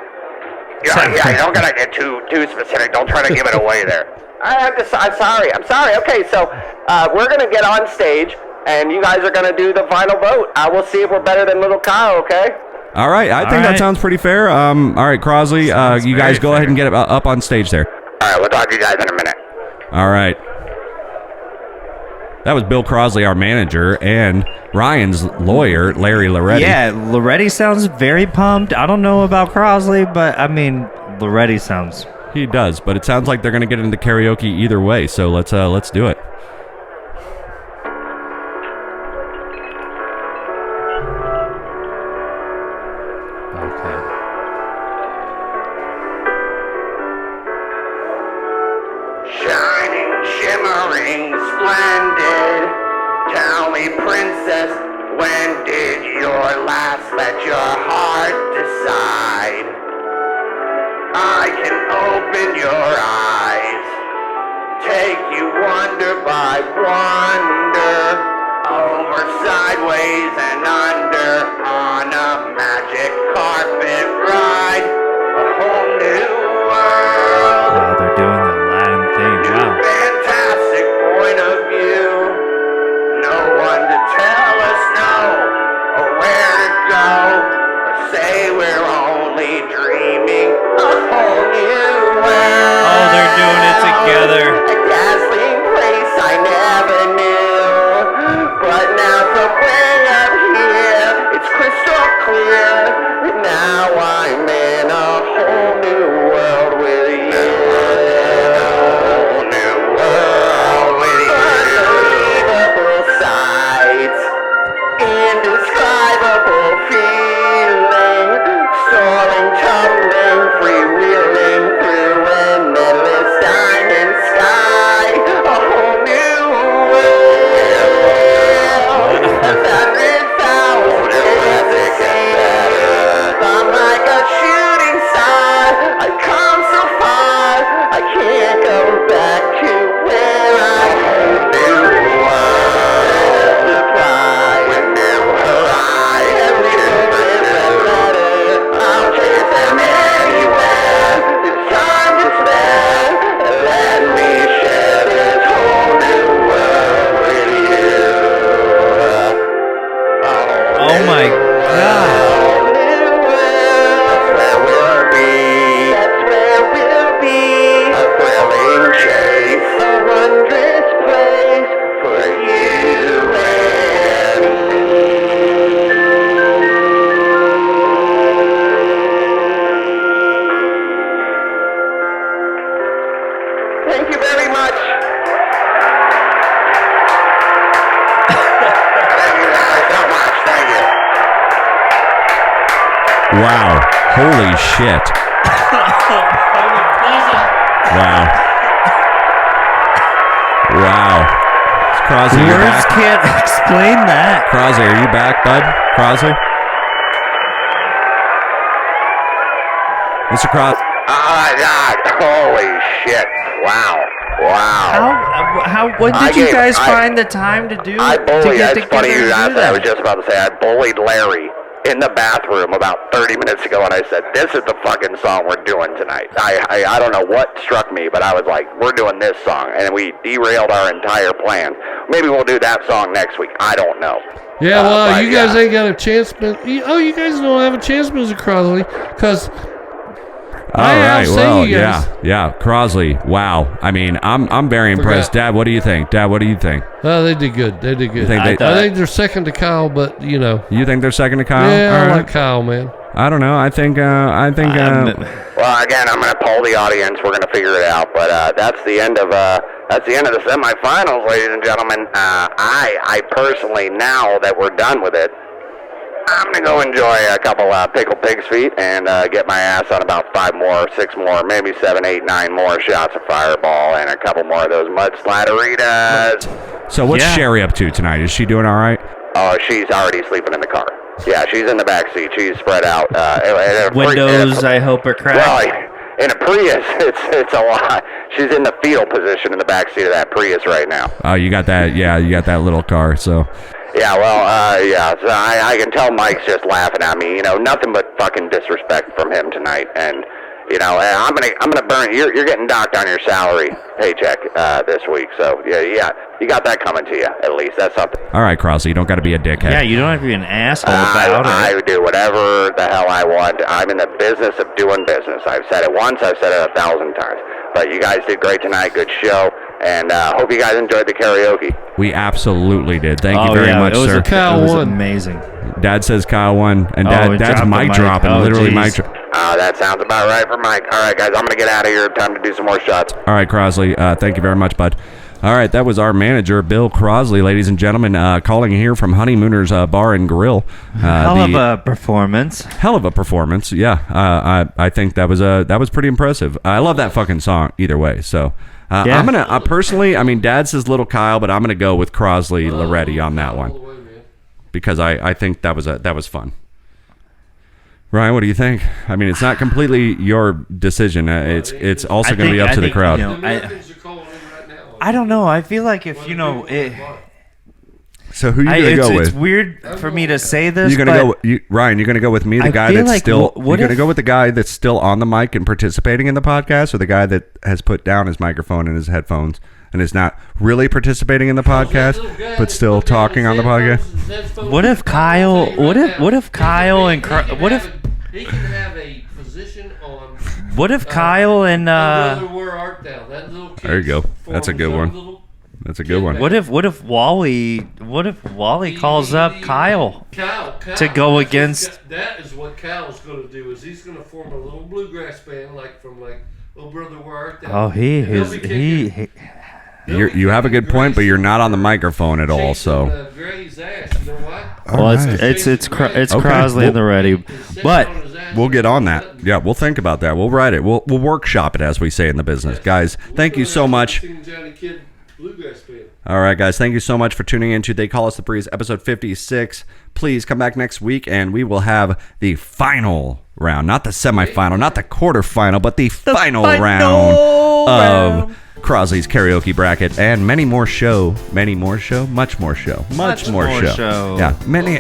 Yeah, you don't gotta get too specific. Don't try to give it away there. I'm sorry. Okay, so we're gonna get on stage, and you guys are gonna do the final vote. We'll see if we're better than Little Kyle. Okay. All right, I think All that right. sounds pretty fair. All right, Crosley, you guys very go ahead fair. and get up on stage there. All right, we'll talk to you guys in a minute. All right. That was Bill Crosley, our manager, and Ryan's lawyer, Larry Loretti. Yeah, Loretti sounds very pumped. I don't know about Crosley, but I mean, Loretti sounds. He does, but it sounds like they're going to get into karaoke either way. So let's do it. Okay. Shining, shimmering, splendid. Tell me, princess, when did your last let your heart decide? I can open your eyes, take you wonder by wonder, over, sideways, and under, on a magic carpet ride. Wow. Holy shit. Wow. Wow. Crosley, you're Words back. can't explain that. Crosley, are you back, bud? Crosley? Mr. Crosley? Oh my God! Holy shit! Wow! When I did you gave- guys I- find the time to do I to bullied. get That's together funny you and asked do that. I was that? just about to say I bullied Larry in the bathroom about 30 minutes ago, and I said, "This is the fucking song we're doing tonight." I don't know what struck me, but I was like, "We're doing this song," and we derailed our entire plan. Maybe we'll do that song next week. I don't know. Yeah, well, but you guys ain't got a chance, you guys don't have a chance, Mr. Crosley, because All right, well, yeah, Crosley. Wow. I mean, I'm very impressed. Dad, what do you think? Oh, they did good. They did good. think I they- think they're second to Kyle, but You think they're second to Kyle? yeah, All I right. like Kyle, man. I don't know. I think. Well, again, I'm going to poll the audience. We're going to figure it out. But that's the end of the semifinals, ladies and gentlemen. I personally, now that we're done with it, I'm going to go enjoy a couple pickled pig's feet and get my ass on about 5 more, 6 more, maybe 7, 8, 9 more shots of Fireball and a couple more of those mud splatteritas. so what's Sherry up to tonight? Is she doing all right? Oh, she's already sleeping in the car. Yeah, she's in the back seat. She's spread out. Windows, I hope, are cracked. Well, in a Prius, it's a lot. She's in the fetal position in the back seat of that Prius right now. Oh, you got that? Yeah, you got that little car. So Yeah, well, yeah. So I can tell Mike's just laughing at me. Nothing but fucking disrespect from him tonight. And and I'm gonna burn. You're getting docked on your salary paycheck this week. So yeah, you got that coming to you at least. That's something. all right, Crosley, you don't got to be a dickhead. Yeah, you don't have to be an asshole about it. I do whatever the hell I want. I'm in the business of doing business. I've said it once. I've said it 1,000 times. But you guys did great tonight. Good show. And hope you guys enjoyed the karaoke. We absolutely did. Thank you very much, sir. Kyle it was won. Amazing. Dad says Kyle won, and Oh, Dad's it dropped the mic mic. dropping, Oh, literally geez. mic drop. That sounds about right for Mike. All right, guys, I'm going to get out of here. Time to do some more shots. All right, Crosley, thank you very much, bud. All right, that was our manager, Bill Crosley, ladies and gentlemen, calling here from Honeymooners Bar and Grill. Hell of a performance. Hell of a performance, yeah. I think that was pretty impressive. I love that fucking song either way. So Yeah. I'm gonna personally, I mean, Dad says Little Kyle, but I'm gonna go with Crosley&Loretti on that one because I think that was fun. Ryan, what do you think? I mean, it's not completely your decision. It's also going to be up to the crowd. I don't know. I feel like if So who are you going to go with? It's weird for me to say this. You're going to go, Ryan. You're going to go with me, the I guy feel that's like, still. what You're going to if- go with the guy that's still on the mic and participating in the podcast, or the guy that has put down his microphone and his headphones and is not really participating in the podcast, but still talking on the podcast. What if Kyle? What if Kyle and what if he can have a position on? what if Kyle and Where art thou? That little kid There you go. That's a good one. little That's a good one. what if Wally calls up Kyle to go against? That is what Kyle's going to do. Is he's going to form a little bluegrass band from Oh Brother Where Art Thou? Oh, he You have a good point, but you're not on the microphone at all. So Gray's ass. You know why? Well, right. it's Okay. Crosley&Loretti, but we'll get on that. Yeah, we'll think about that. We'll write it. We'll workshop it, as we say in the business. Guys, thank you so much. Johnny Kid bluegrass band. All right, guys, thank you so much for tuning in to They Call Us the Breeze, episode 56. Please come back next week, and we will have the final round, not the semifinal, not the quarterfinal, but the final round of Crosley's karaoke bracket, and many more show, much more show. Yeah, many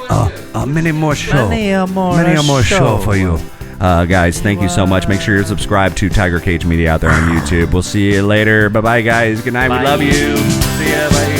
more show for you. Guys, thank you so much. Make sure you're subscribed to Tiger Cage Media out there on YouTube. We'll see you later. Bye-bye, guys. Good night. We love you. See ya. Bye.